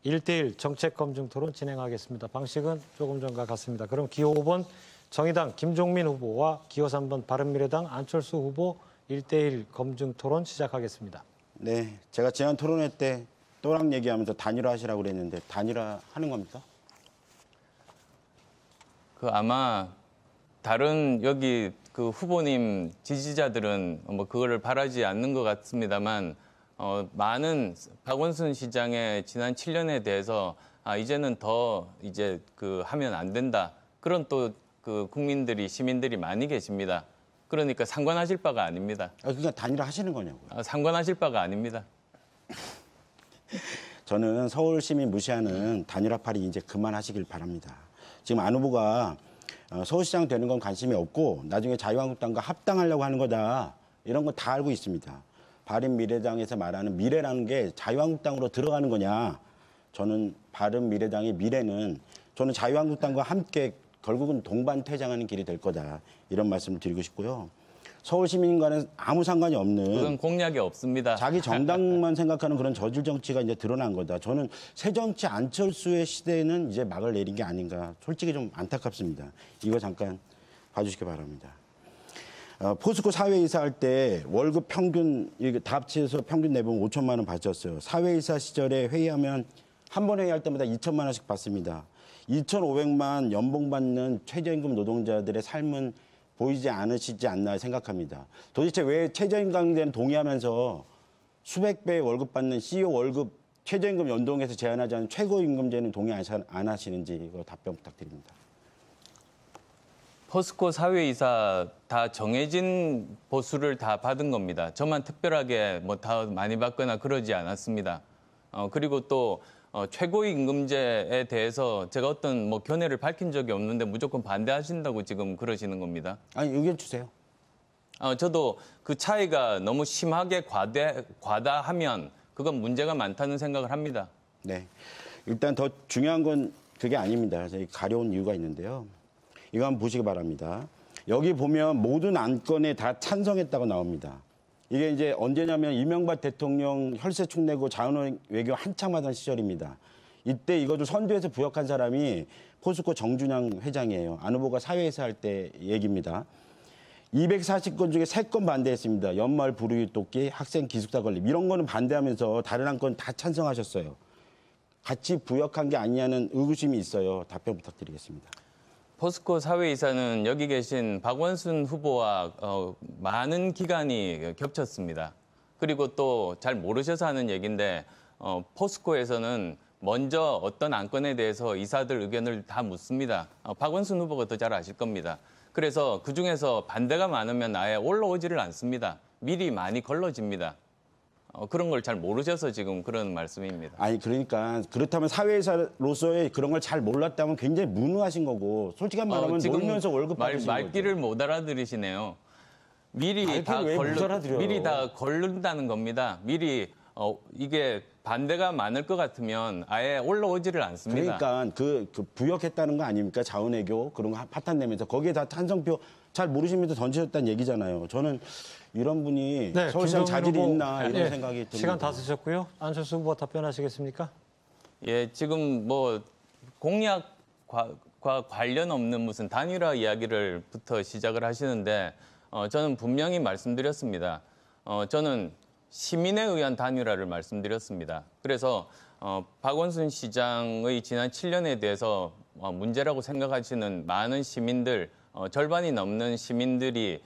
1대1 정책 검증 토론 진행하겠습니다. 방식은 조금 전과 같습니다. 그럼 기호 5번 정의당 김종민 후보와 기호 3번 바른미래당 안철수 후보 1대1 검증 토론 시작하겠습니다. 네, 제가 지난 토론회 때 또랑 얘기하면서 단일화하시라고 그랬는데 단일화하는 겁니까? 아마 다른 여기 그 후보님 지지자들은 뭐 그거를 바라지 않는 것 같습니다만 많은 박원순 시장의 지난 7년에 대해서 이제는 더 이제 하면 안 된다. 그런 또 그 국민들이 시민들이 많이 계십니다. 그러니까 상관하실 바가 아닙니다. 그러니까 단일화 하시는 거냐고요? 상관하실 바가 아닙니다. 저는 서울 시민 무시하는 단일화팔이 이제 그만하시길 바랍니다. 지금 안 후보가 서울시장 되는 건 관심이 없고 나중에 자유한국당과 합당하려고 하는 거다. 이런 거 다 알고 있습니다. 바른미래당에서 말하는 미래라는 게 자유한국당으로 들어가는 거냐. 저는 바른미래당의 미래는 저는 자유한국당과 함께 결국은 동반 퇴장하는 길이 될 거다. 이런 말씀을 드리고 싶고요. 서울 시민과는 아무 상관이 없는 그건 공약이 없습니다. 자기 정당만 생각하는 그런 저질 정치가 이제 드러난 거다. 저는 새정치 안철수의 시대에는 이제 막을 내린 게 아닌가. 솔직히 좀 안타깝습니다. 이거 잠깐 봐주시기 바랍니다. 포스코 사회이사 할 때 월급 평균 다 합치해서 평균 내보면 5천만 원 받았어요. 사회이사 시절에 회의하면 한 번 회의할 때마다 2천만 원씩 받습니다. 2,500만 연봉 받는 최저임금 노동자들의 삶은 보이지 않으시지 않나 생각합니다. 도대체 왜 최저임금제는 동의하면서 수백 배의 월급 받는 CEO 월급 최저임금 연동해서 제한하지 않은 최고임금제는 동의 안 하시는지 이거 답변 부탁드립니다. 포스코 사회이사 다 정해진 보수를 다 받은 겁니다. 저만 특별하게 뭐 다 많이 받거나 그러지 않았습니다. 그리고 또 최고임금제에 대해서 제가 어떤 뭐 견해를 밝힌 적이 없는데 무조건 반대하신다고 지금 그러시는 겁니다. 아니 의견 주세요. 저도 그 차이가 너무 심하게 과다하면 그건 문제가 많다는 생각을 합니다. 네, 일단 더 중요한 건 그게 아닙니다. 저희 가려운 이유가 있는데요. 이거 한번 보시기 바랍니다. 여기 보면 모든 안건에 다 찬성했다고 나옵니다. 이게 이제 언제냐면 이명박 대통령 혈세축 내고 자원 외교 한참 하던 시절입니다. 이때 이거 좀 선두에서 부역한 사람이 포스코 정준영 회장이에요. 안 후보가 사회이사 할 때 얘기입니다. 240건 중에 3건 반대했습니다. 연말 불우이웃 돕기, 학생 기숙사 건립. 이런 거는 반대하면서 다른 안건 다 찬성하셨어요. 같이 부역한 게 아니냐는 의구심이 있어요. 답변 부탁드리겠습니다. 포스코 사회이사는 여기 계신 박원순 후보와 많은 기간이 겹쳤습니다. 그리고 또 잘 모르셔서 하는 얘기인데 포스코에서는 먼저 어떤 안건에 대해서 이사들 의견을 다 묻습니다. 박원순 후보가 더 잘 아실 겁니다. 그래서 그중에서 반대가 많으면 아예 올라오지를 않습니다. 미리 많이 걸러집니다. 그런 걸 잘 모르셔서 지금 그런 말씀입니다. 아니 그러니까 그렇다면 사회이사로서의 그런 걸 잘 몰랐다면 굉장히 무능하신 거고 솔직한 말하면 놀면서 월급 받으신 거죠. 말귀를 못 알아들으시네요. 미리 다 걸른다는 겁니다. 미리 이게 반대가 많을 것 같으면 아예 올라오지를 않습니다. 그러니까 그 부역했다는 거 아닙니까? 자원외교 그런 거 파탄 내면서 거기에 다 찬성표 잘 모르시면서 던지셨다는 얘기잖아요. 저는 이런 분이 서울시장 자질이 있나 이런 생각이 듭니다. 시간 다 쓰셨고요. 안철수 후보 답변하시겠습니까? 예, 지금 뭐 공약과 관련 없는 무슨 단일화 이야기를부터 시작을 하시는데 저는 분명히 말씀드렸습니다. 저는 시민에 의한 단일화를 말씀드렸습니다. 그래서 박원순 시장의 지난 7년에 대해서 문제라고 생각하시는 많은 시민들, 절반이 넘는 시민들이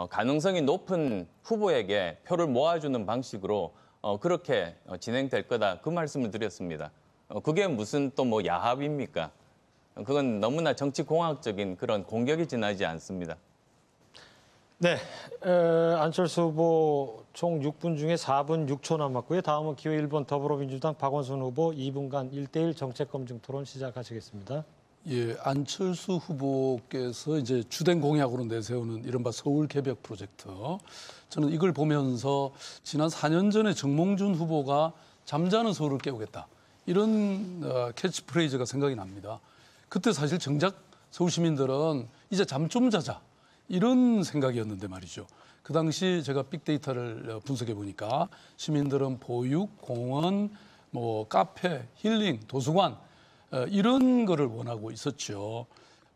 가능성이 높은 후보에게 표를 모아주는 방식으로 그렇게 진행될 거다. 그 말씀을 드렸습니다. 그게 무슨 또 뭐 야합입니까? 그건 너무나 정치공학적인 그런 공격이 지나지 않습니다. 네, 안철수 후보 총 6분 중에 4분 6초 남았고요. 다음은 기호 1번 더불어민주당 박원순 후보 2분간 1대1 정책검증 토론 시작하시겠습니다. 예, 안철수 후보께서 이제 주된 공약으로 내세우는 이른바 서울 개벽 프로젝트. 저는 이걸 보면서 지난 4년 전에 정몽준 후보가 잠자는 서울을 깨우겠다. 이런 캐치프레이즈가 생각이 납니다. 그때 사실 정작 서울 시민들은 이제 잠 좀 자자. 이런 생각이었는데 말이죠. 그 당시 제가 빅데이터를 분석해 보니까 시민들은 보육, 공원, 뭐 카페, 힐링, 도서관 이런 거를 원하고 있었죠.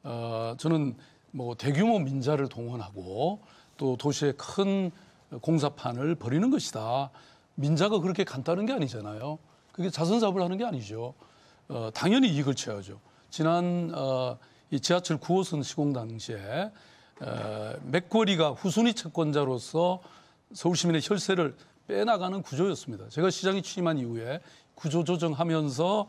저는 뭐 대규모 민자를 동원하고 또 도시에 큰 공사판을 벌이는 것이다. 민자가 그렇게 간단한 게 아니잖아요. 그게 자선 사업을 하는 게 아니죠. 당연히 이익을 취하죠. 지난 이 지하철 9호선 시공 당시에 맥쿼리가 후순위 채권자로서 서울 시민의 혈세를 빼나가는 구조였습니다. 제가 시장에 취임한 이후에 구조 조정하면서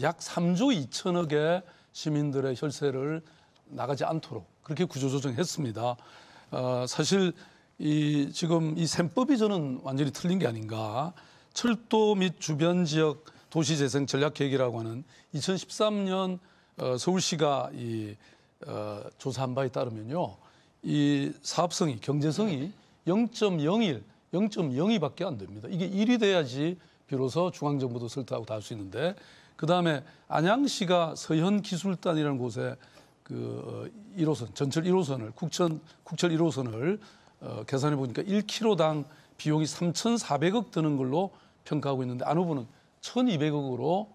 약 3조 2천억의 시민들의 혈세를 나가지 않도록 그렇게 구조 조정했습니다. 사실 지금 이 셈법이 저는 완전히 틀린 게 아닌가. 철도 및 주변 지역 도시재생 전략계획이라고 하는 2013년 서울시가 조사한 바에 따르면요, 이 사업성이, 경제성이 0.01, 0.02밖에 안 됩니다. 이게 1이 돼야지 비로소 중앙정부도 설득하고 다 할 수 있는데 그다음에 안양시가 서현기술단이라는 곳에 1호선, 전철 1호선을 국철 1호선을 계산해 보니까 1km당 비용이 3,400억 드는 걸로 평가하고 있는데 안 후보는 1,200억으로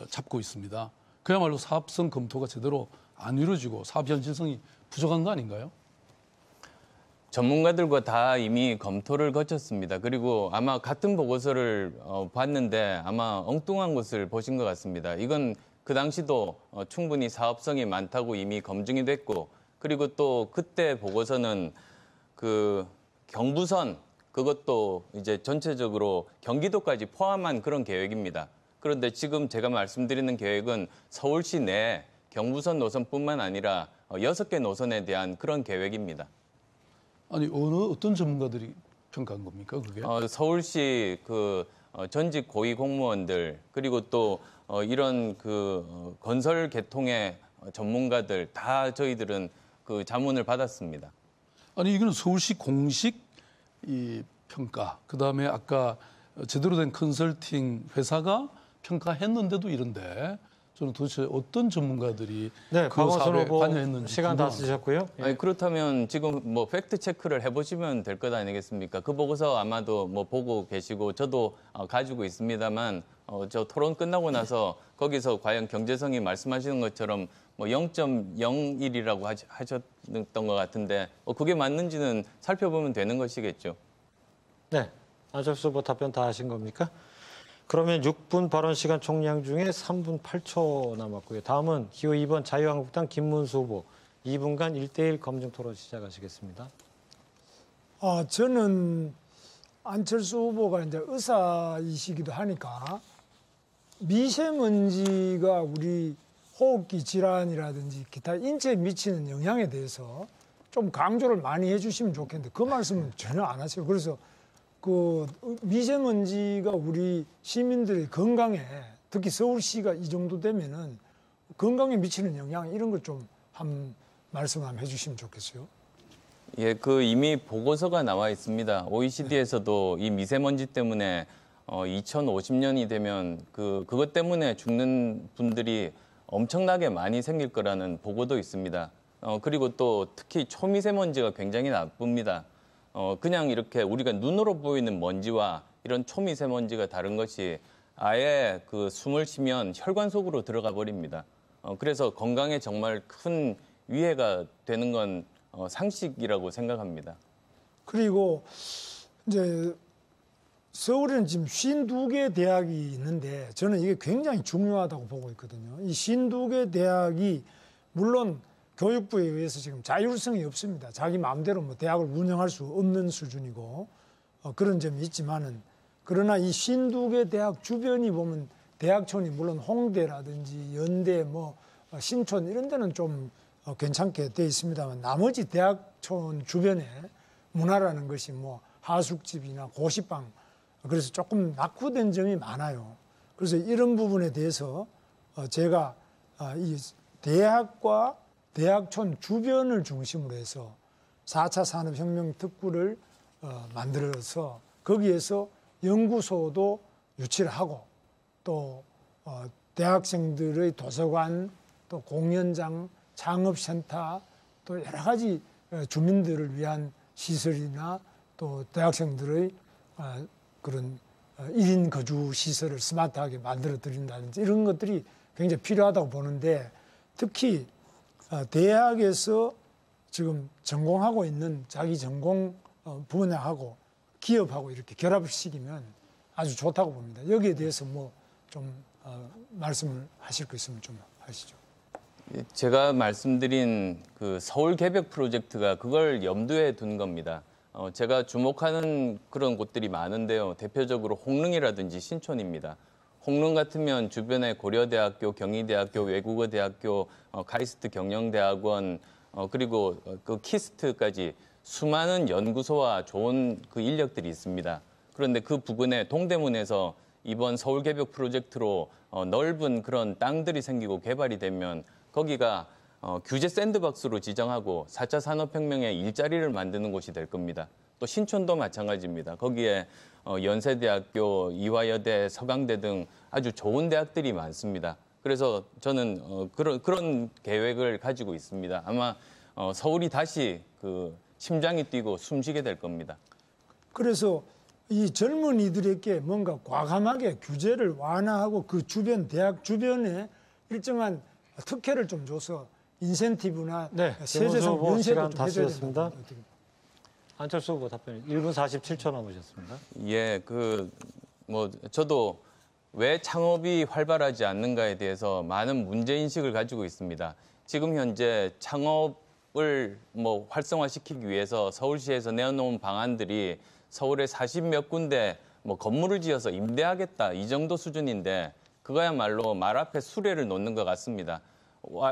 잡고 있습니다. 그야말로 사업성 검토가 제대로 안 이루어지고 사업 현실성이 부족한 거 아닌가요? 전문가들과 다 이미 검토를 거쳤습니다. 그리고 아마 같은 보고서를 봤는데 아마 엉뚱한 것을 보신 것 같습니다. 이건 그 당시도 충분히 사업성이 많다고 이미 검증이 됐고, 그리고 또 그때 보고서는 그 경부선, 그것도 이제 전체적으로 경기도까지 포함한 그런 계획입니다. 그런데 지금 제가 말씀드리는 계획은 서울시 내 경부선 노선뿐만 아니라 6개 노선에 대한 그런 계획입니다. 아니 어떤 전문가들이 평가한 겁니까 그게? 서울시 전직 고위 공무원들, 그리고 또 이런 건설 계통의 전문가들 다 저희들은 그 자문을 받았습니다. 아니 이거는 서울시 공식 이 평가, 그다음에 아까 제대로 된 컨설팅 회사가 평가했는데도 이런데 저는 도대체 어떤 전문가들이 그 사업에 관여했는지 시간 다 쓰셨고요. 아니, 그렇다면 지금 뭐 팩트 체크를 해보시면 될 것 아니겠습니까? 그 보고서 아마도 뭐 보고 계시고 저도 가지고 있습니다만 저 토론 끝나고 나서 거기서 과연 경제성이 말씀하시는 것처럼 뭐 0.01이라고 하셨던 것 같은데 그게 맞는지는 살펴보면 되는 것이겠죠. 네, 안철수 후보 답변 다 하신 겁니까? 그러면 6분 발언 시간 총량 중에 3분 8초 남았고요. 다음은 기호 2번 자유한국당 김문수 후보 2분간 1대1 검증 토론 시작하시겠습니다. 저는 안철수 후보가 이제 의사이시기도 하니까 미세먼지가 우리 호흡기 질환이라든지 기타 인체에 미치는 영향에 대해서 좀 강조를 많이 해주시면 좋겠는데 그 말씀은 전혀 안 하세요. 그래서 그 미세먼지가 우리 시민들의 건강에, 특히 서울시가 이 정도 되면은 건강에 미치는 영향 이런 걸 좀 한 말씀 한번 해주시면 좋겠어요. 예, 이미 보고서가 나와 있습니다. OECD에서도 이 미세먼지 때문에 2050년이 되면 그것 때문에 죽는 분들이 엄청나게 많이 생길 거라는 보고도 있습니다. 그리고 또 특히 초미세먼지가 굉장히 나쁩니다. 그냥 이렇게 우리가 눈으로 보이는 먼지와 이런 초미세먼지가 다른 것이 아예 숨을 쉬면 혈관 속으로 들어가 버립니다. 그래서 건강에 정말 큰 위해가 되는 건 상식이라고 생각합니다. 그리고 이제 서울에는 지금 52개 대학이 있는데 저는 이게 굉장히 중요하다고 보고 있거든요. 이 52개 대학이 물론 교육부에 의해서 지금 자율성이 없습니다. 자기 마음대로 뭐 대학을 운영할 수 없는 수준이고 그런 점이 있지만은 그러나 이 52개 대학 주변이 보면 대학촌이 물론 홍대라든지 연대 뭐 신촌 이런 데는 좀 괜찮게 돼 있습니다만 나머지 대학촌 주변에 문화라는 것이 뭐 하숙집이나 고시방 그래서 조금 낙후된 점이 많아요. 그래서 이런 부분에 대해서 제가 이 대학과 대학촌 주변을 중심으로 해서 4차 산업혁명 특구를 만들어서 거기에서 연구소도 유치를 하고 또 대학생들의 도서관 또 공연장 창업센터 또 여러 가지 주민들을 위한 시설이나 또 대학생들의 그런 1인 거주 시설을 스마트하게 만들어 드린다든지 이런 것들이 굉장히 필요하다고 보는데 특히 대학에서 지금 전공하고 있는 자기 전공 분야하고 기업하고 이렇게 결합을 시키면 아주 좋다고 봅니다. 여기에 대해서 뭐 좀 말씀을 하실 거 있으면 좀 하시죠. 제가 말씀드린 서울 개벽 프로젝트가 그걸 염두에 둔 겁니다. 제가 주목하는 그런 곳들이 많은데요. 대표적으로 홍릉이라든지 신촌입니다. 홍릉 같으면 주변에 고려대학교, 경희대학교, 외국어대학교, 카이스트 경영대학원, 그리고 키스트까지 수많은 연구소와 좋은 인력들이 있습니다. 그런데 그 부근에 동대문에서 이번 서울 개벽 프로젝트로 넓은 그런 땅들이 생기고 개발이 되면 거기가 규제 샌드박스로 지정하고 4차 산업혁명의 일자리를 만드는 곳이 될 겁니다. 또 신촌도 마찬가지입니다. 거기에 연세대학교, 이화여대, 서강대 등 아주 좋은 대학들이 많습니다. 그래서 저는 그런 계획을 가지고 있습니다. 아마 서울이 다시 심장이 뛰고 숨쉬게 될 겁니다. 그래서 이 젊은이들에게 뭔가 과감하게 규제를 완화하고 그 주변 대학 주변에 일정한 특혜를 좀 줘서 인센티브나 세제성 면세도 좀 해줘야 된다. 안철수 후보 답변 1분 47초 남으셨습니다. 예, 저도 왜 창업이 활발하지 않는가에 대해서 많은 문제인식을 가지고 있습니다. 지금 현재 창업을 활성화시키기 위해서 서울시에서 내놓은 방안들이 서울에 40몇 군데 건물을 지어서 임대하겠다 이 정도 수준인데 그거야말로 말 앞에 수레를 놓는 것 같습니다.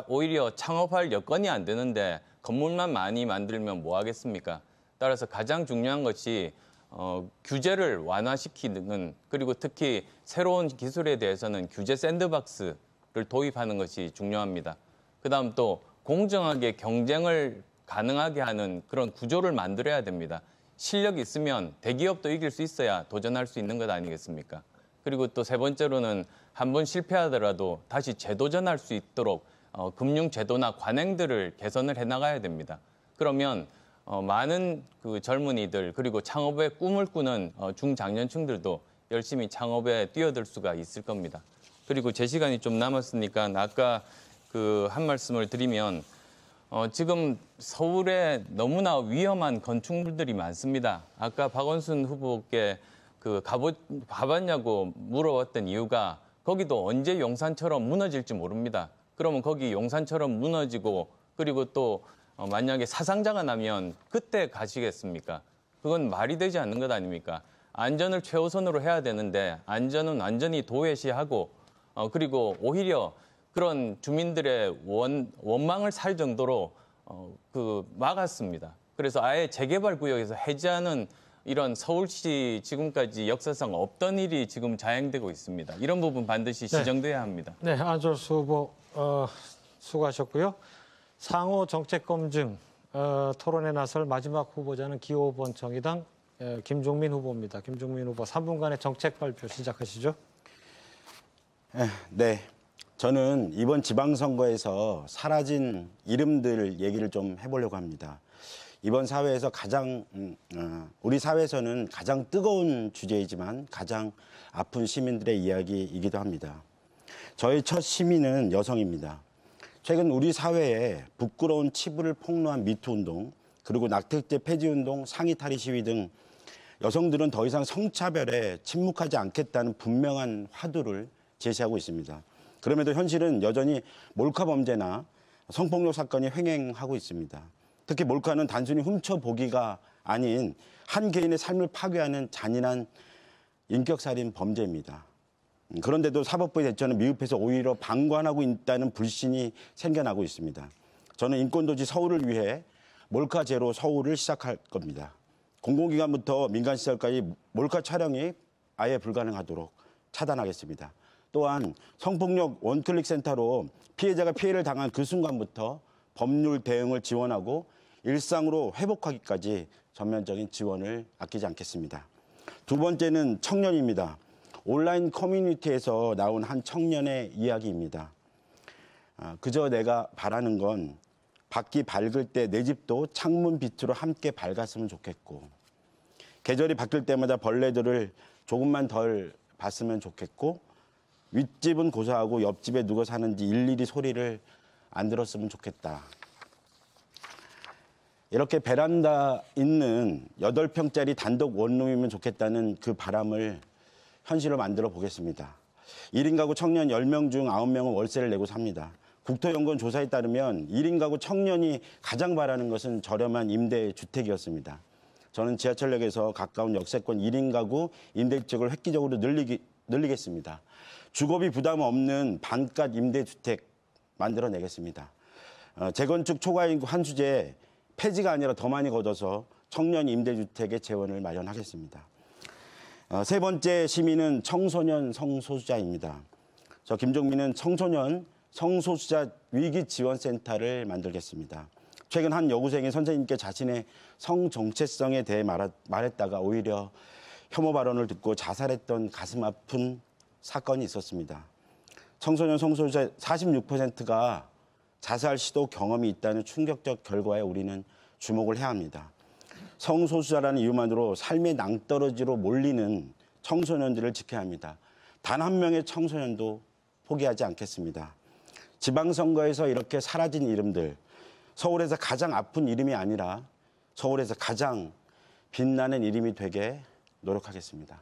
오히려 창업할 여건이 안 되는데 건물만 많이 만들면 뭐 하겠습니까? 따라서 가장 중요한 것이 규제를 완화시키는 그리고 특히 새로운 기술에 대해서는 규제 샌드박스를 도입하는 것이 중요합니다. 그다음 또 공정하게 경쟁을 가능하게 하는 그런 구조를 만들어야 됩니다. 실력이 있으면 대기업도 이길 수 있어야 도전할 수 있는 것 아니겠습니까? 그리고 또 세 번째로는 한 번 실패하더라도 다시 재도전할 수 있도록 금융제도나 관행들을 개선을 해나가야 됩니다. 그러면 많은 젊은이들 그리고 창업의 꿈을 꾸는 중장년층들도 열심히 창업에 뛰어들 수가 있을 겁니다. 그리고 제 시간이 좀 남았으니까 아까 한 말씀을 드리면 지금 서울에 너무나 위험한 건축물들이 많습니다. 아까 박원순 후보께 가봤냐고 물어봤던 이유가 거기도 언제 용산처럼 무너질지 모릅니다. 그러면 거기 용산처럼 무너지고 그리고 또 만약에 사상자가 나면 그때 가시겠습니까? 그건 말이 되지 않는 것 아닙니까? 안전을 최우선으로 해야 되는데 안전은 완전히 도외시하고 그리고 오히려 그런 주민들의 원망을 살 정도로 막았습니다. 그래서 아예 재개발 구역에서 해제하는 이런 서울시 지금까지 역사상 없던 일이 지금 자행되고 있습니다. 이런 부분 반드시 시정돼야 합니다. 네, 안철수 후보 수고하셨고요. 상호 정책 검증 토론에 나설 마지막 후보자는 기호 5번 정의당 김종민 후보입니다. 김종민 후보 3분간의 정책 발표 시작하시죠. 네, 저는 이번 지방선거에서 사라진 이름들 얘기를 좀 해보려고 합니다. 이번 사회에서 우리 사회에서는 가장 뜨거운 주제이지만 가장 아픈 시민들의 이야기이기도 합니다. 저의 첫 시민은 여성입니다. 최근 우리 사회에 부끄러운 치부를 폭로한 미투운동, 그리고 낙태죄 폐지운동, 상의 탈의 시위 등 여성들은 더 이상 성차별에 침묵하지 않겠다는 분명한 화두를 제시하고 있습니다. 그럼에도 현실은 여전히 몰카 범죄나 성폭력 사건이 횡행하고 있습니다. 특히 몰카는 단순히 훔쳐보기가 아닌 한 개인의 삶을 파괴하는 잔인한 인격살인 범죄입니다. 그런데도 사법부의 대처는 미흡해서 오히려 방관하고 있다는 불신이 생겨나고 있습니다. 저는 인권도시 서울을 위해 몰카 제로 서울을 시작할 겁니다. 공공기관부터 민간시설까지 몰카 촬영이 아예 불가능하도록 차단하겠습니다. 또한 성폭력 원클릭 센터로 피해자가 피해를 당한 그 순간부터 법률 대응을 지원하고 일상으로 회복하기까지 전면적인 지원을 아끼지 않겠습니다. 두 번째는 청년입니다. 온라인 커뮤니티에서 나온 한 청년의 이야기입니다. 그저 내가 바라는 건 밖이 밝을 때 내 집도 창문 빛으로 함께 밝았으면 좋겠고 계절이 바뀔 때마다 벌레들을 조금만 덜 봤으면 좋겠고 윗집은 고사하고 옆집에 누가 사는지 일일이 소리를 안 들었으면 좋겠다. 이렇게 베란다 있는 8평짜리 단독 원룸이면 좋겠다는 그 바람을 현실로 만들어 보겠습니다. 1인 가구 청년 10명 중 9명은 월세를 내고 삽니다. 국토연구원 조사에 따르면 1인 가구 청년이 가장 바라는 것은 저렴한 임대주택이었습니다. 저는 지하철역에서 가까운 역세권 1인 가구 임대주택을 획기적으로 늘리겠습니다. 주거비 부담 없는 반값 임대주택 만들어내겠습니다. 재건축 초과인구 환수제 폐지가 아니라 더 많이 걷어서 청년 임대주택의 재원을 마련하겠습니다. 세 번째 시민은 청소년 성소수자입니다. 저 김종민은 청소년 성소수자 위기지원센터를 만들겠습니다. 최근 한 여고생이 선생님께 자신의 성 정체성에 대해 말했다가 오히려 혐오 발언을 듣고 자살했던 가슴 아픈 사건이 있었습니다. 청소년 성소수자 46%가 자살 시도 경험이 있다는 충격적 결과에 우리는 주목을 해야 합니다. 성소수자라는 이유만으로 삶의 낭떠러지로 몰리는 청소년들을 지켜야 합니다. 단 한 명의 청소년도 포기하지 않겠습니다. 지방선거에서 이렇게 사라진 이름들, 서울에서 가장 아픈 이름이 아니라 서울에서 가장 빛나는 이름이 되게 노력하겠습니다.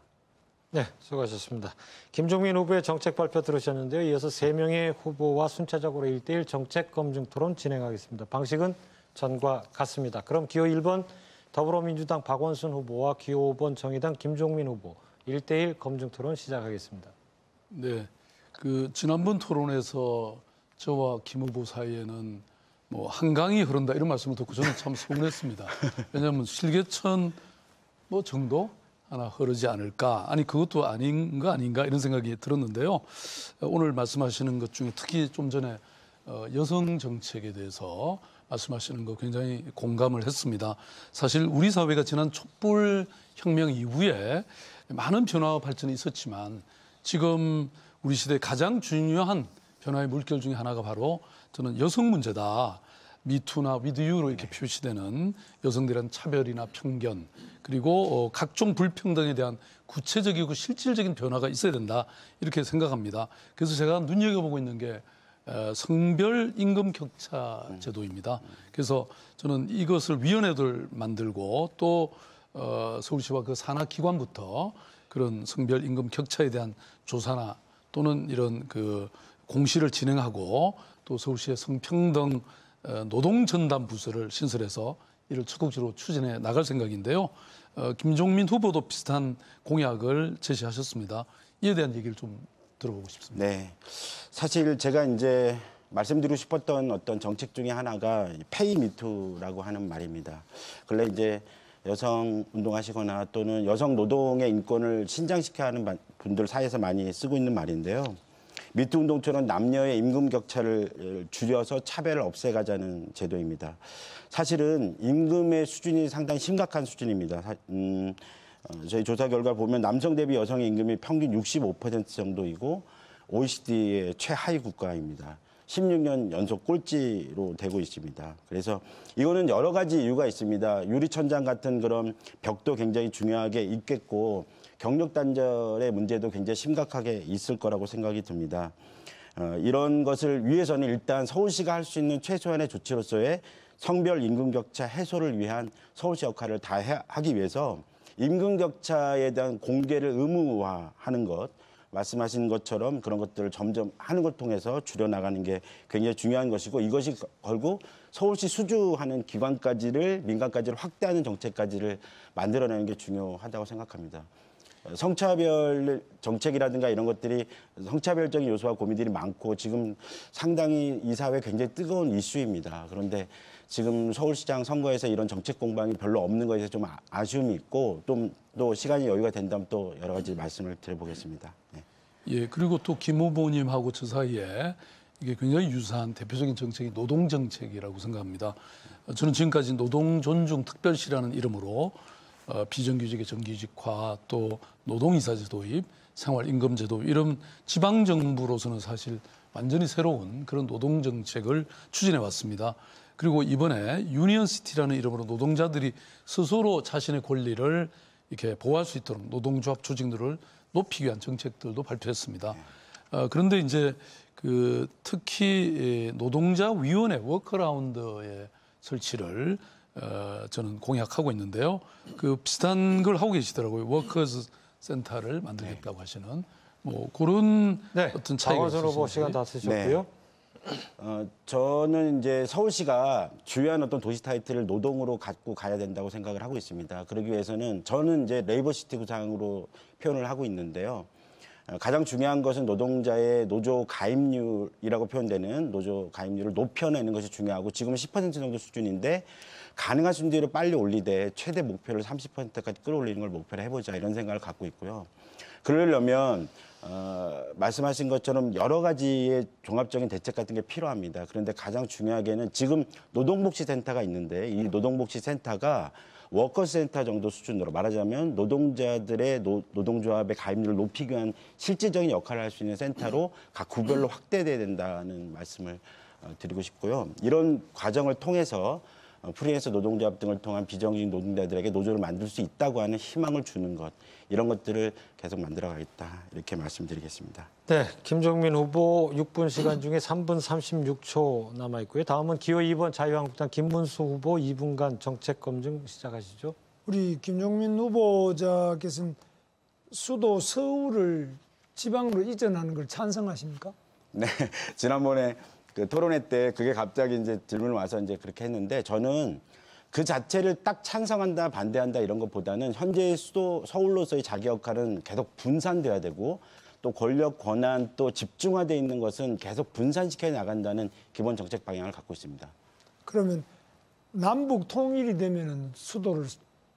네, 수고하셨습니다. 김종민 후보의 정책 발표 들으셨는데요. 이어서 3명의 후보와 순차적으로 1대1 정책 검증 토론 진행하겠습니다. 방식은 전과 같습니다. 그럼 기호 1번 더불어민주당 박원순 후보와 기호 5번 정의당 김종민 후보 1대1 검증 토론 시작하겠습니다. 네, 지난번 토론에서 저와 김 후보 사이에는 뭐 한강이 흐른다 이런 말씀을 듣고 저는 참 서운했습니다. 왜냐하면 실개천 뭐 정도 하나 흐르지 않을까, 아니 그것도 아닌 거 아닌가 이런 생각이 들었는데요. 오늘 말씀하시는 것 중에 특히 좀 전에 여성 정책에 대해서 말씀하시는 거 굉장히 공감을 했습니다. 사실 우리 사회가 지난 촛불 혁명 이후에 많은 변화와 발전이 있었지만 지금 우리 시대의 가장 중요한 변화의 물결 중에 하나가 바로 저는 여성 문제다. 미투나 위드유로 이렇게 표시되는 여성들에 대한 차별이나 편견, 그리고 각종 불평등에 대한 구체적이고 실질적인 변화가 있어야 된다. 이렇게 생각합니다. 그래서 제가 눈여겨보고 있는 게 성별 임금 격차 제도입니다. 그래서 저는 이것을 위원회를 만들고 또 서울시와 그 산하 기관부터 그런 성별 임금 격차에 대한 조사나 또는 이런 공시를 진행하고 또 서울시의 성평등 노동전담 부서를 신설해서 이를 적극적으로 추진해 나갈 생각인데요. 김종민 후보도 비슷한 공약을 제시하셨습니다. 이에 대한 얘기를 좀 들어보고 싶습니다. 네, 사실 제가 이제 말씀드리고 싶었던 어떤 정책 중에 하나가 페이 미투라고 하는 말입니다. 근래 이제 여성 운동하시거나 또는 여성 노동의 인권을 신장시켜야 하는 분들 사이에서 많이 쓰고 있는 말인데요. 미투 운동처럼 남녀의 임금 격차를 줄여서 차별을 없애가자는 제도입니다. 사실은 임금의 수준이 상당히 심각한 수준입니다. 저희 조사 결과 보면 남성 대비 여성의 임금이 평균 65% 정도이고 OECD의 최하위 국가입니다. 16년 연속 꼴찌로 되고 있습니다. 그래서 이거는 여러 가지 이유가 있습니다. 유리천장 같은 그런 벽도 굉장히 중요하게 있겠고 경력 단절의 문제도 굉장히 심각하게 있을 거라고 생각이 듭니다. 이런 것을 위해서는 일단 서울시가 할 수 있는 최소한의 조치로서의 성별 임금 격차 해소를 위한 서울시 역할을 하기 위해서 임금 격차에 대한 공개를 의무화하는 것, 말씀하신 것처럼 그런 것들을 점점 하는 걸 통해서 줄여나가는 게 굉장히 중요한 것이고 이것이 결국 서울시 수주하는 기관까지를 민간까지를 확대하는 정책까지를 만들어내는 게 중요하다고 생각합니다. 성차별 정책이라든가 이런 것들이 성차별적인 요소와 고민들이 많고 지금 상당히 이 사회 굉장히 뜨거운 이슈입니다. 그런데 지금 서울시장 선거에서 이런 정책 공방이 별로 없는 것에 좀 아쉬움이 있고 또 시간이 여유가 된다면 또 여러 가지 말씀을 드려보겠습니다. 네. 예, 그리고 또 김 후보님하고 저 사이에 이게 굉장히 유사한 대표적인 정책이 노동 정책이라고 생각합니다. 저는 지금까지 노동 존중 특별시라는 이름으로 비정규직의 정규직화, 또 노동이사제 도입, 생활임금제 도입 이런 지방정부로서는 사실 완전히 새로운 그런 노동 정책을 추진해 왔습니다. 그리고 이번에 유니언시티라는 이름으로 노동자들이 스스로 자신의 권리를 이렇게 보호할 수 있도록 노동조합 조직들을 높이기 위한 정책들도 발표했습니다. 그런데 이제 특히 노동자위원회 워크라운드의 설치를 저는 공약하고 있는데요. 비슷한 걸 하고 계시더라고요. 워커즈 센터를 만들겠다고 하시는 그런 어떤 차이가 있으신지. 박원순 후보 시간 다 쓰셨고요. 저는 이제 서울시가 주요한 어떤 도시 타이틀을 노동으로 갖고 가야 된다고 생각을 하고 있습니다. 그러기 위해서는 저는 이제 레이버시티 구상으로 표현을 하고 있는데요. 가장 중요한 것은 노동자의 노조 가입률이라고 표현되는 노조 가입률을 높여내는 것이 중요하고 지금은 10% 정도 수준인데 가능한 순위를 빨리 올리되 최대 목표를 30%까지 끌어올리는 걸 목표로 해보자 이런 생각을 갖고 있고요. 그러려면 말씀하신 것처럼 여러 가지의 종합적인 대책 같은 게 필요합니다. 그런데 가장 중요하게는 지금 노동복지센터가 있는데 이 노동복지센터가 워커센터 정도 수준으로 말하자면 노동자들의 노동조합의 가입률을 높이기 위한 실질적인 역할을 할 수 있는 센터로 각 구별로 확대돼야 된다는 말씀을 드리고 싶고요. 이런 과정을 통해서 프리랜서 노동조합 등을 통한 비정규직 노동자들에게 노조를 만들 수 있다고 하는 희망을 주는 것, 이런 것들을 계속 만들어가겠다 이렇게 말씀드리겠습니다. 네, 김종민 후보 6분 시간 중에 3분 36초 남아 있고요. 다음은 기호 2번 자유한국당 김문수 후보 2분간 정책 검증 시작하시죠. 우리 김종민 후보자께서는 수도 서울을 지방으로 이전하는 걸 찬성하십니까? 네, 지난번에 그 토론회 때 그게 갑자기 이제 질문을 와서 이제 그렇게 했는데 저는 그 자체를 딱 찬성한다, 반대한다 이런 것보다는 현재 수도 서울로서의 자기 역할은 계속 분산돼야 되고 또 권력, 권한, 또 집중화돼 있는 것은 계속 분산시켜 나간다는 기본 정책 방향을 갖고 있습니다. 그러면 남북 통일이 되면은 수도를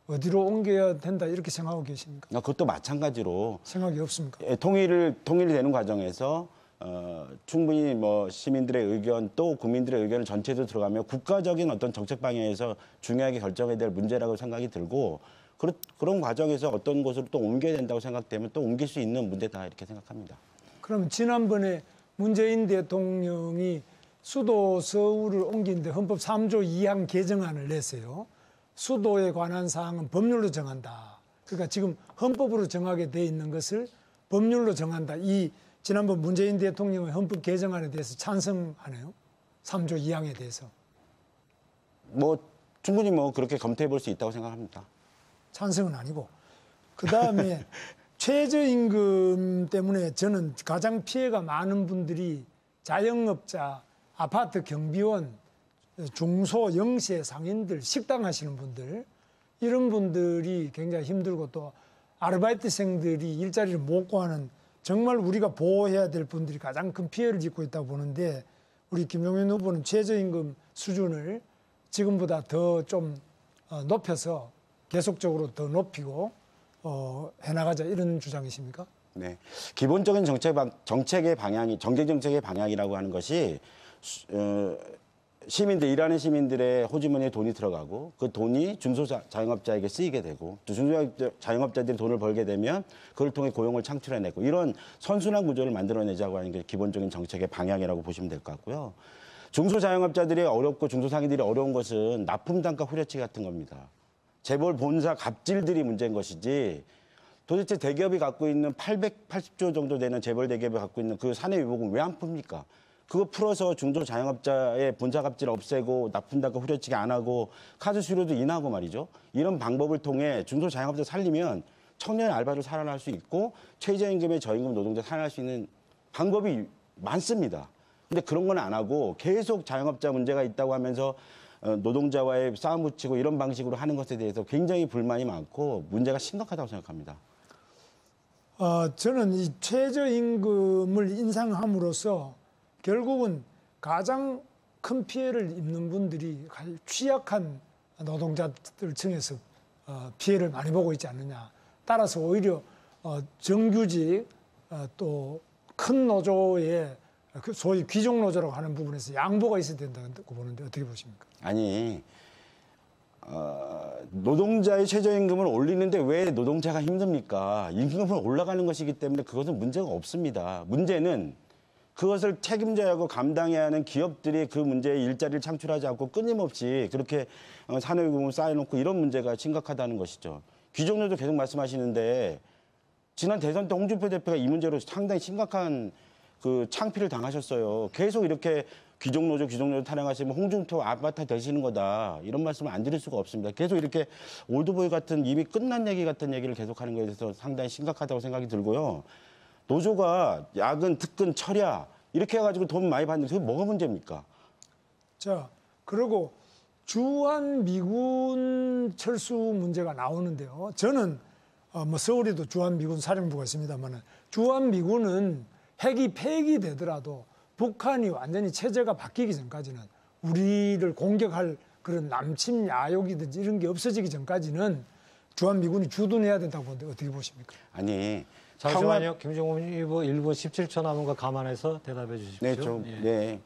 어디로 옮겨야 된다 이렇게 생각하고 계십니까? 그것도 마찬가지로 생각이 없습니까? 통일이 되는 과정에서 충분히 뭐 시민들의 의견 또 국민들의 의견을 전체도 들어가며 국가적인 어떤 정책 방향에서 중요하게 결정해야 될 문제라고 생각이 들고 그런 과정에서 어떤 곳으로 또 옮겨야 된다고 생각되면 또 옮길 수 있는 문제다 이렇게 생각합니다. 그럼 지난번에 문재인 대통령이 수도 서울을 옮기는데 헌법 3조 2항 개정안을 냈어요. 수도에 관한 사항은 법률로 정한다. 그러니까 지금 헌법으로 정하게 돼 있는 것을 법률로 정한다. 이 지난번 문재인 대통령의 헌법 개정안에 대해서 찬성하네요. 3조 2항에 대해서. 뭐 충분히 뭐 그렇게 검토해 볼 수 있다고 생각합니다. 찬성은 아니고. 그다음에 최저임금 때문에 저는 가장 피해가 많은 분들이 자영업자, 아파트 경비원, 중소 영세 상인들, 식당 하시는 분들, 이런 분들이 굉장히 힘들고 또 아르바이트생들이 일자리를 못 구하는 정말 우리가 보호해야 될 분들이 가장 큰 피해를 입고 있다고 보는데 우리 김종민 후보는 최저임금 수준을 지금보다 더 좀 높여서 계속적으로 더 높이고 해나가자 이런 주장이십니까? 네, 기본적인 정책의 방향이 정책 정책의 방향이라고 하는 것이 시민들 일하는 시민들의 호주머니에 돈이 들어가고 그 돈이 중소자영업자에게 쓰이게 되고 또 중소자영업자들이 돈을 벌게 되면 그걸 통해 고용을 창출해내고 이런 선순환 구조를 만들어내자고 하는 게 기본적인 정책의 방향이라고 보시면 될 것 같고요. 중소자영업자들이 어렵고 중소상인들이 어려운 것은 납품단가 후려치기 같은 겁니다. 재벌 본사 갑질들이 문제인 것이지 도대체 대기업이 갖고 있는 880조 정도 되는 재벌 대기업이 갖고 있는 그 사내 유복은 왜 안 풉니까? 그거 풀어서 중소자영업자의 본사 갑질 없애고 납품단가 후려치기 안 하고 카드 수수료도 인하고 말이죠. 이런 방법을 통해 중소자영업자 살리면 청년 알바를 살아날 수 있고 최저임금의 저임금 노동자 살아날 수 있는 방법이 많습니다. 근데 그런 건 안 하고 계속 자영업자 문제가 있다고 하면서 노동자와의 싸움 붙이고 이런 방식으로 하는 것에 대해서 굉장히 불만이 많고 문제가 심각하다고 생각합니다. 저는 이 최저임금을 인상함으로써 결국은 가장 큰 피해를 입는 분들이 취약한 노동자들 층에서 피해를 많이 보고 있지 않느냐. 따라서 오히려 정규직 또 큰 노조의 소위 귀족 노조라고 하는 부분에서 양보가 있어야 된다고 보는데 어떻게 보십니까? 아니 노동자의 최저임금을 올리는데 왜 노동자가 힘듭니까? 임금은 올라가는 것이기 때문에 그것은 문제가 없습니다. 문제는 그것을 책임져야 하고 감당해야 하는 기업들이 그 문제에 일자리를 창출하지 않고 끊임없이 그렇게 산업유공을 쌓아놓고 이런 문제가 심각하다는 것이죠. 귀족노조 계속 말씀하시는데 지난 대선 때 홍준표 대표가 이 문제로 상당히 심각한 그 창피를 당하셨어요. 계속 이렇게 귀족노조 타령하시면 홍준표 아바타 되시는 거다. 이런 말씀을 안 드릴 수가 없습니다. 계속 이렇게 올드보이 같은 이미 끝난 얘기 같은 얘기를 계속하는 것에 대해서 상당히 심각하다고 생각이 들고요. 노조가 야근, 특근, 철야 이렇게 해가지고 돈 많이 받는데 그게 뭐가 문제입니까? 자, 그리고 주한미군 철수 문제가 나오는데요. 저는 뭐 서울에도 주한미군 사령부가 있습니다만 주한미군은 핵이 폐기되더라도 북한이 완전히 체제가 바뀌기 전까지는 우리를 공격할 그런 남침 야욕이든지 이런 게 없어지기 전까지는 주한미군이 주둔해야 된다고 보는데 어떻게 보십니까? 아니, 잠시만요. 김종훈 후보 1분 17초 남은 거 감안해서 대답해 주십시오. 네.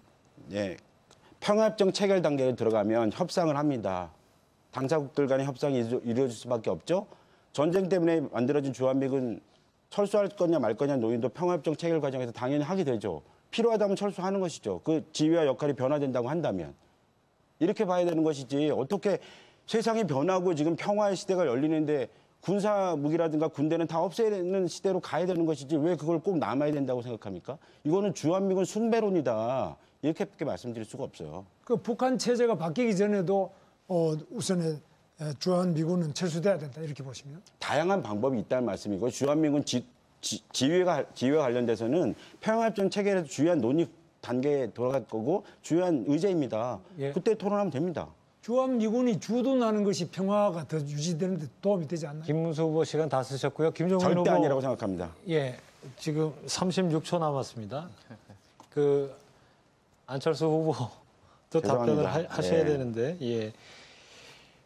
평화협정 체결 단계에 들어가면 협상을 합니다. 당사국들 간의 협상이 이루어질 수밖에 없죠. 전쟁 때문에 만들어진 주한미군 철수할 거냐 말 거냐 논의도 평화협정 체결 과정에서 당연히 하게 되죠. 필요하다면 철수하는 것이죠. 그 지위와 역할이 변화된다고 한다면. 이렇게 봐야 되는 것이지 어떻게 세상이 변하고 지금 평화의 시대가 열리는데 군사 무기라든가 군대는 다 없애는 시대로 가야 되는 것이지 왜 그걸 꼭 남아야 된다고 생각합니까? 이거는 주한미군 숭배론이다. 이렇게밖에 말씀드릴 수가 없어요. 그 북한 체제가 바뀌기 전에도 우선에 주한미군은 철수돼야 된다 이렇게 보시면? 다양한 방법이 있다는 말씀이고 주한미군 지휘와 관련돼서는 평화협정 체결에서 주요한 논의 단계에 돌아갈 거고 주요한 의제입니다. 예. 그때 토론하면 됩니다. 주한미군이 주둔하는 것이 평화가 더 유지되는 데 도움이 되지 않나요? 김문수 후보 시간 다 쓰셨고요. 김종훈 절대 후보 아니라고 생각합니다. 예, 지금 36초 남았습니다. 그 안철수 후보도 답변을 하셔야 되는데, 예.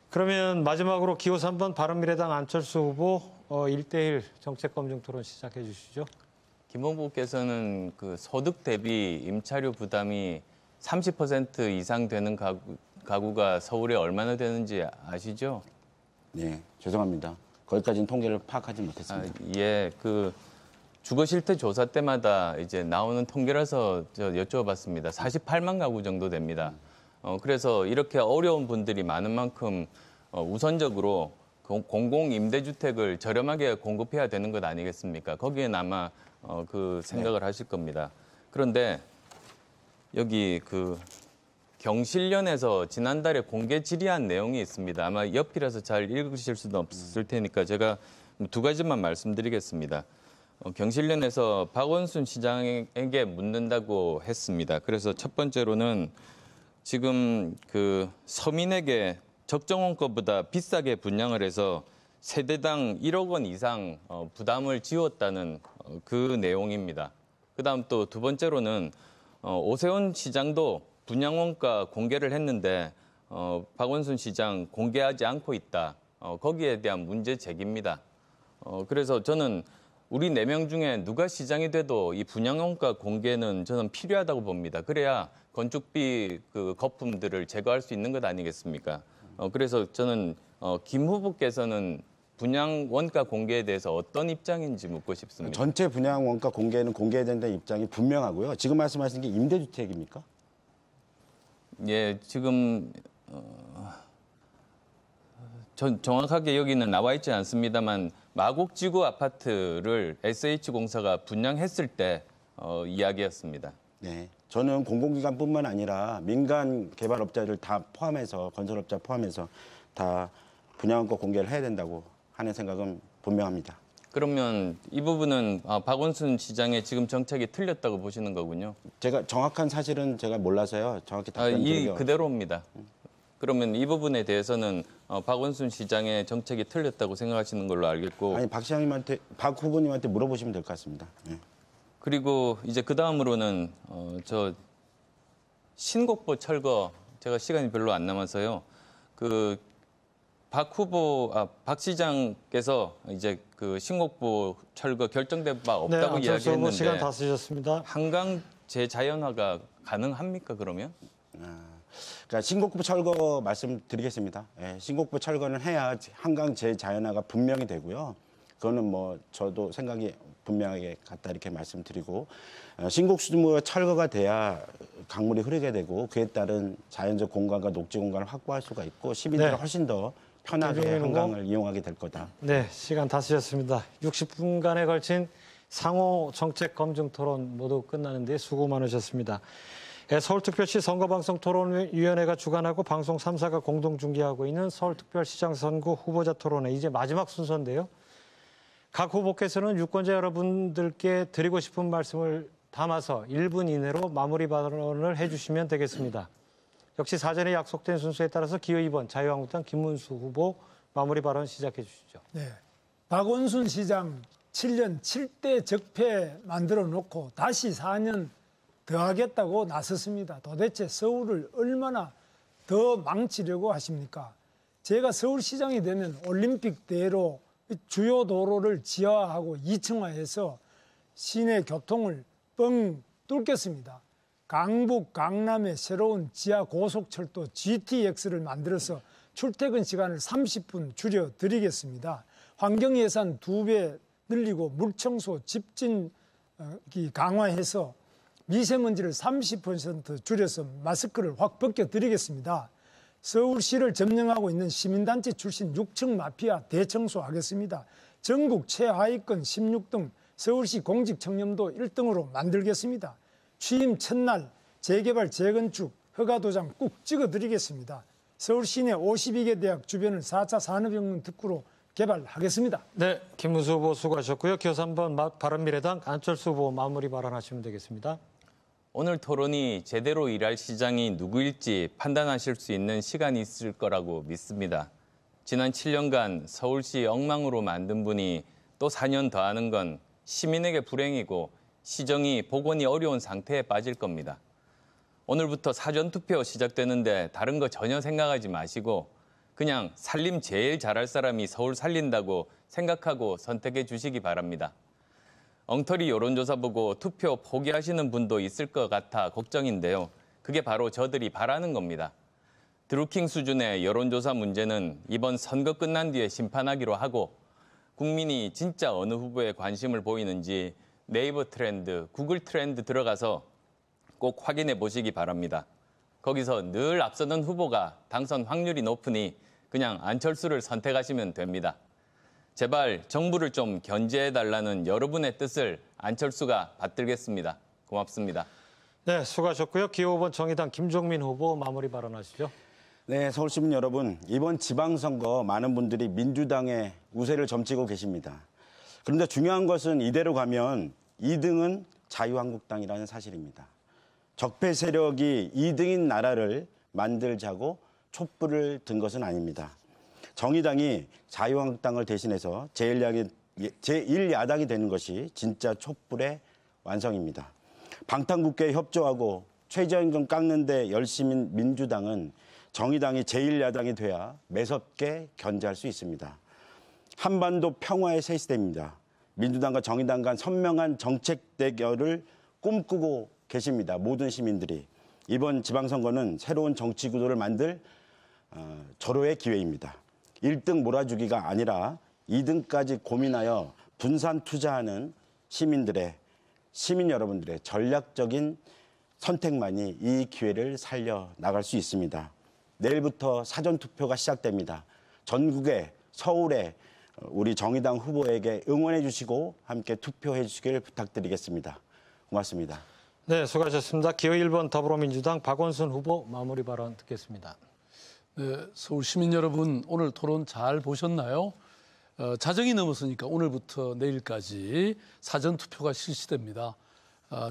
그러면 마지막으로 기호 3번 바른미래당 안철수 후보 1대1 정책검증 토론 시작해 주시죠. 김 후보께서는 그 소득 대비 임차료 부담이 30% 이상 되는 가구가 서울에 얼마나 되는지 아시죠? 네, 죄송합니다. 거기까지는 통계를 파악하지 못했습니다. 예, 그 주거 실태 조사 때마다 이제 나오는 통계라서 여쭤봤습니다. 48만 가구 정도 됩니다. 그래서 이렇게 어려운 분들이 많은 만큼 우선적으로 공공 임대주택을 저렴하게 공급해야 되는 것 아니겠습니까? 거기엔 아마 그 생각을 하실 겁니다. 그런데 여기 그 경실련에서 지난달에 공개 질의한 내용이 있습니다. 아마 옆이라서 잘 읽으실 수는 없을 테니까 제가 두 가지만 말씀드리겠습니다. 경실련에서 박원순 시장에게 묻는다고 했습니다. 그래서 첫 번째로는 지금 그 서민에게 적정원가보다 비싸게 분양을 해서 세대당 1억 원 이상 부담을 지웠다는 그 내용입니다. 그다음 또 두 번째로는 오세훈 시장도 분양원가 공개를 했는데 박원순 시장 공개하지 않고 있다. 거기에 대한 문제 제기입니다. 그래서 저는 우리 4명 중에 누가 시장이 돼도 이 분양원가 공개는 저는 필요하다고 봅니다. 그래야 건축비 그 거품들을 제거할 수 있는 것 아니겠습니까? 그래서 저는 김 후보께서는 분양 원가 공개에 대해서 어떤 입장인지 묻고 싶습니다. 전체 분양 원가 공개는 공개해야 된다는 입장이 분명하고요. 지금 말씀하신 게 임대주택입니까? 예, 지금 정확하게 여기는 나와 있지 않습니다만 마곡지구 아파트를 SH공사가 분양했을 때 이야기였습니다. 네, 저는 공공기관뿐만 아니라 민간 개발업자를 다 포함해서 건설업자 포함해서 다 분양원가 공개를 해야 된다고 하는 생각은 분명합니다. 그러면 이 부분은 박원순 시장의 지금 정책이 틀렸다고 보시는 거군요. 제가 정확한 사실은 제가 몰라서요. 정확히 답변드리기 그대로입니다. 그러면 이 부분에 대해서는 박원순 시장의 정책이 틀렸다고 생각하시는 걸로 알겠고. 아니 박 후보님한테 물어보시면 될 것 같습니다. 네. 그리고 이제 그 다음으로는 저 신곡보 철거 제가 시간이 별로 안 남아서요. 그 박 시장께서 이제 그 신곡보 철거 결정된 바 없다고 이야기했는데 시간 다 쓰셨습니다. 한강 재자연화가 가능합니까 그러면? 그러니까 신곡보 철거 말씀드리겠습니다. 예, 신곡보 철거는 해야 한강 재자연화가 분명히 되고요. 그거는 뭐 저도 생각이 분명하게 같다 이렇게 말씀드리고 신곡수무가 철거가 돼야 강물이 흐르게 되고 그에 따른 자연적 공간과 녹지 공간을 확보할 수가 있고 시민들은 훨씬 더 편하게 한강을 이용하게 될 거다. 네, 시간 다 쓰셨습니다. 60분간에 걸친 상호 정책 검증 토론 모두 끝나는데 수고 많으셨습니다. 서울특별시 선거방송토론위원회가 주관하고 방송 3사가 공동 중계하고 있는 서울특별시장 선거 후보자 토론회 이제 마지막 순서인데요. 각 후보께서는 유권자 여러분들께 드리고 싶은 말씀을 담아서 1분 이내로 마무리 발언을 해주시면 되겠습니다. 역시 사전에 약속된 순서에 따라서 기호 2번 자유한국당 김문수 후보 마무리 발언 시작해 주시죠. 네, 박원순 시장 7년 7대 적폐 만들어 놓고 다시 4년 더 하겠다고 나섰습니다. 도대체 서울을 얼마나 더 망치려고 하십니까? 제가 서울시장이 되면 올림픽대로 주요 도로를 지하화하고 2층화해서 시내 교통을 뻥 뚫겠습니다. 강북, 강남에 새로운 지하 고속철도 GTX를 만들어서 출퇴근 시간을 30분 줄여드리겠습니다. 환경예산 2배 늘리고 물청소 집진 강화해서 미세먼지를 30% 줄여서 마스크를 확 벗겨드리겠습니다. 서울시를 점령하고 있는 시민단체 출신 6층 마피아 대청소하겠습니다. 전국 최하위권 16등 서울시 공직청렴도 1등으로 만들겠습니다. 취임 첫날 재개발 재건축 허가도장 꾹 찍어드리겠습니다. 서울 시내 52개 대학 주변을 4차 산업혁명 특구로 개발하겠습니다. 네, 김문수 후보 수고하셨고요. 기어서 한번 바른미래당 안철수 후보 마무리 발언하시면 되겠습니다. 오늘 토론이 제대로 일할 시장이 누구일지 판단하실 수 있는 시간이 있을 거라고 믿습니다. 지난 7년간 서울시 엉망으로 만든 분이 또 4년 더 하는 건 시민에게 불행이고 시정이 복원이 어려운 상태에 빠질 겁니다. 오늘부터 사전투표 시작되는데 다른 거 전혀 생각하지 마시고 그냥 살림 제일 잘할 사람이 서울 살린다고 생각하고 선택해 주시기 바랍니다. 엉터리 여론조사 보고 투표 포기하시는 분도 있을 것 같아 걱정인데요. 그게 바로 저들이 바라는 겁니다. 드루킹 수준의 여론조사 문제는 이번 선거 끝난 뒤에 심판하기로 하고 국민이 진짜 어느 후보에 관심을 보이는지 네이버 트렌드, 구글 트렌드 들어가서 꼭 확인해 보시기 바랍니다. 거기서 늘 앞서는 후보가 당선 확률이 높으니 그냥 안철수를 선택하시면 됩니다. 제발 정부를 좀 견제해달라는 여러분의 뜻을 안철수가 받들겠습니다. 고맙습니다. 네, 수고하셨고요. 기호 5번 정의당 김종민 후보 마무리 발언하시죠. 네, 서울시민 여러분, 이번 지방선거 많은 분들이 민주당의 우세를 점치고 계십니다. 그런데 중요한 것은 이대로 가면 2등은 자유한국당이라는 사실입니다. 적폐 세력이 2등인 나라를 만들자고 촛불을 든 것은 아닙니다. 정의당이 자유한국당을 대신해서 제1야당이 되는 것이 진짜 촛불의 완성입니다. 방탄국회에 협조하고 최저임금 깎는 데 열심인 민주당은 정의당이 제1야당이 돼야 매섭게 견제할 수 있습니다. 한반도 평화의 새 시대입니다. 민주당과 정의당 간 선명한 정책 대결을 꿈꾸고 계십니다. 모든 시민들이. 이번 지방선거는 새로운 정치 구도를 만들 절호의 기회입니다. 1등 몰아주기가 아니라 2등까지 고민하여 분산 투자하는 시민 여러분들의 전략적인 선택만이 이 기회를 살려나갈 수 있습니다. 내일부터 사전투표가 시작됩니다. 전국에 서울에 우리 정의당 후보에게 응원해 주시고 함께 투표해 주시길 부탁드리겠습니다. 고맙습니다. 네, 수고하셨습니다. 기호 1번 더불어민주당 박원순 후보 마무리 발언 듣겠습니다. 네, 서울 시민 여러분 오늘 토론 잘 보셨나요? 자정이 넘었으니까 오늘부터 내일까지 사전투표가 실시됩니다.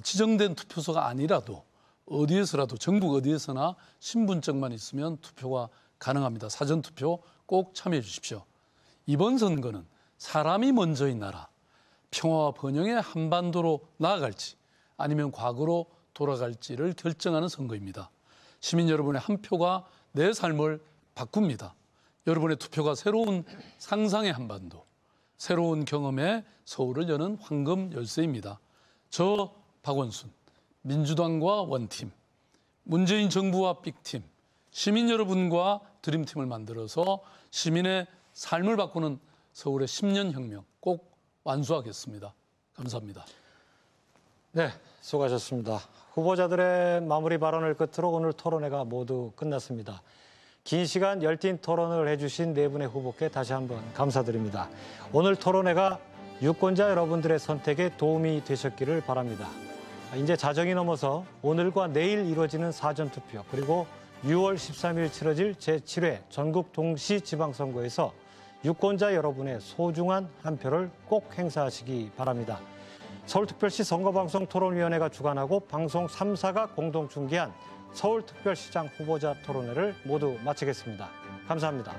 지정된 투표소가 아니라도 어디에서라도 전국 어디에서나 신분증만 있으면 투표가 가능합니다. 사전투표 꼭 참여해 주십시오. 이번 선거는 사람이 먼저인 나라, 평화와 번영의 한반도로 나아갈지 아니면 과거로 돌아갈지를 결정하는 선거입니다. 시민 여러분의 한 표가 내 삶을 바꿉니다. 여러분의 투표가 새로운 상상의 한반도, 새로운 경험의 서울을 여는 황금 열쇠입니다. 저 박원순, 민주당과 원팀, 문재인 정부와 빅팀, 시민 여러분과 드림팀을 만들어서 시민의 삶을 바꾸는 서울의 10년 혁명 꼭 완수하겠습니다. 감사합니다. 네, 수고하셨습니다. 후보자들의 마무리 발언을 끝으로 오늘 토론회가 모두 끝났습니다. 긴 시간 열띤 토론을 해주신 네 분의 후보께 다시 한번 감사드립니다. 오늘 토론회가 유권자 여러분들의 선택에 도움이 되셨기를 바랍니다. 이제 자정이 넘어서 오늘과 내일 이루어지는 사전투표 그리고 6월 13일 치러질 제7회 전국 동시지방선거에서 유권자 여러분의 소중한 한 표를 꼭 행사하시기 바랍니다. 서울특별시 선거방송 토론위원회가 주관하고 방송 3사가 공동 중계한 서울특별시장 후보자 토론회를 모두 마치겠습니다. 감사합니다.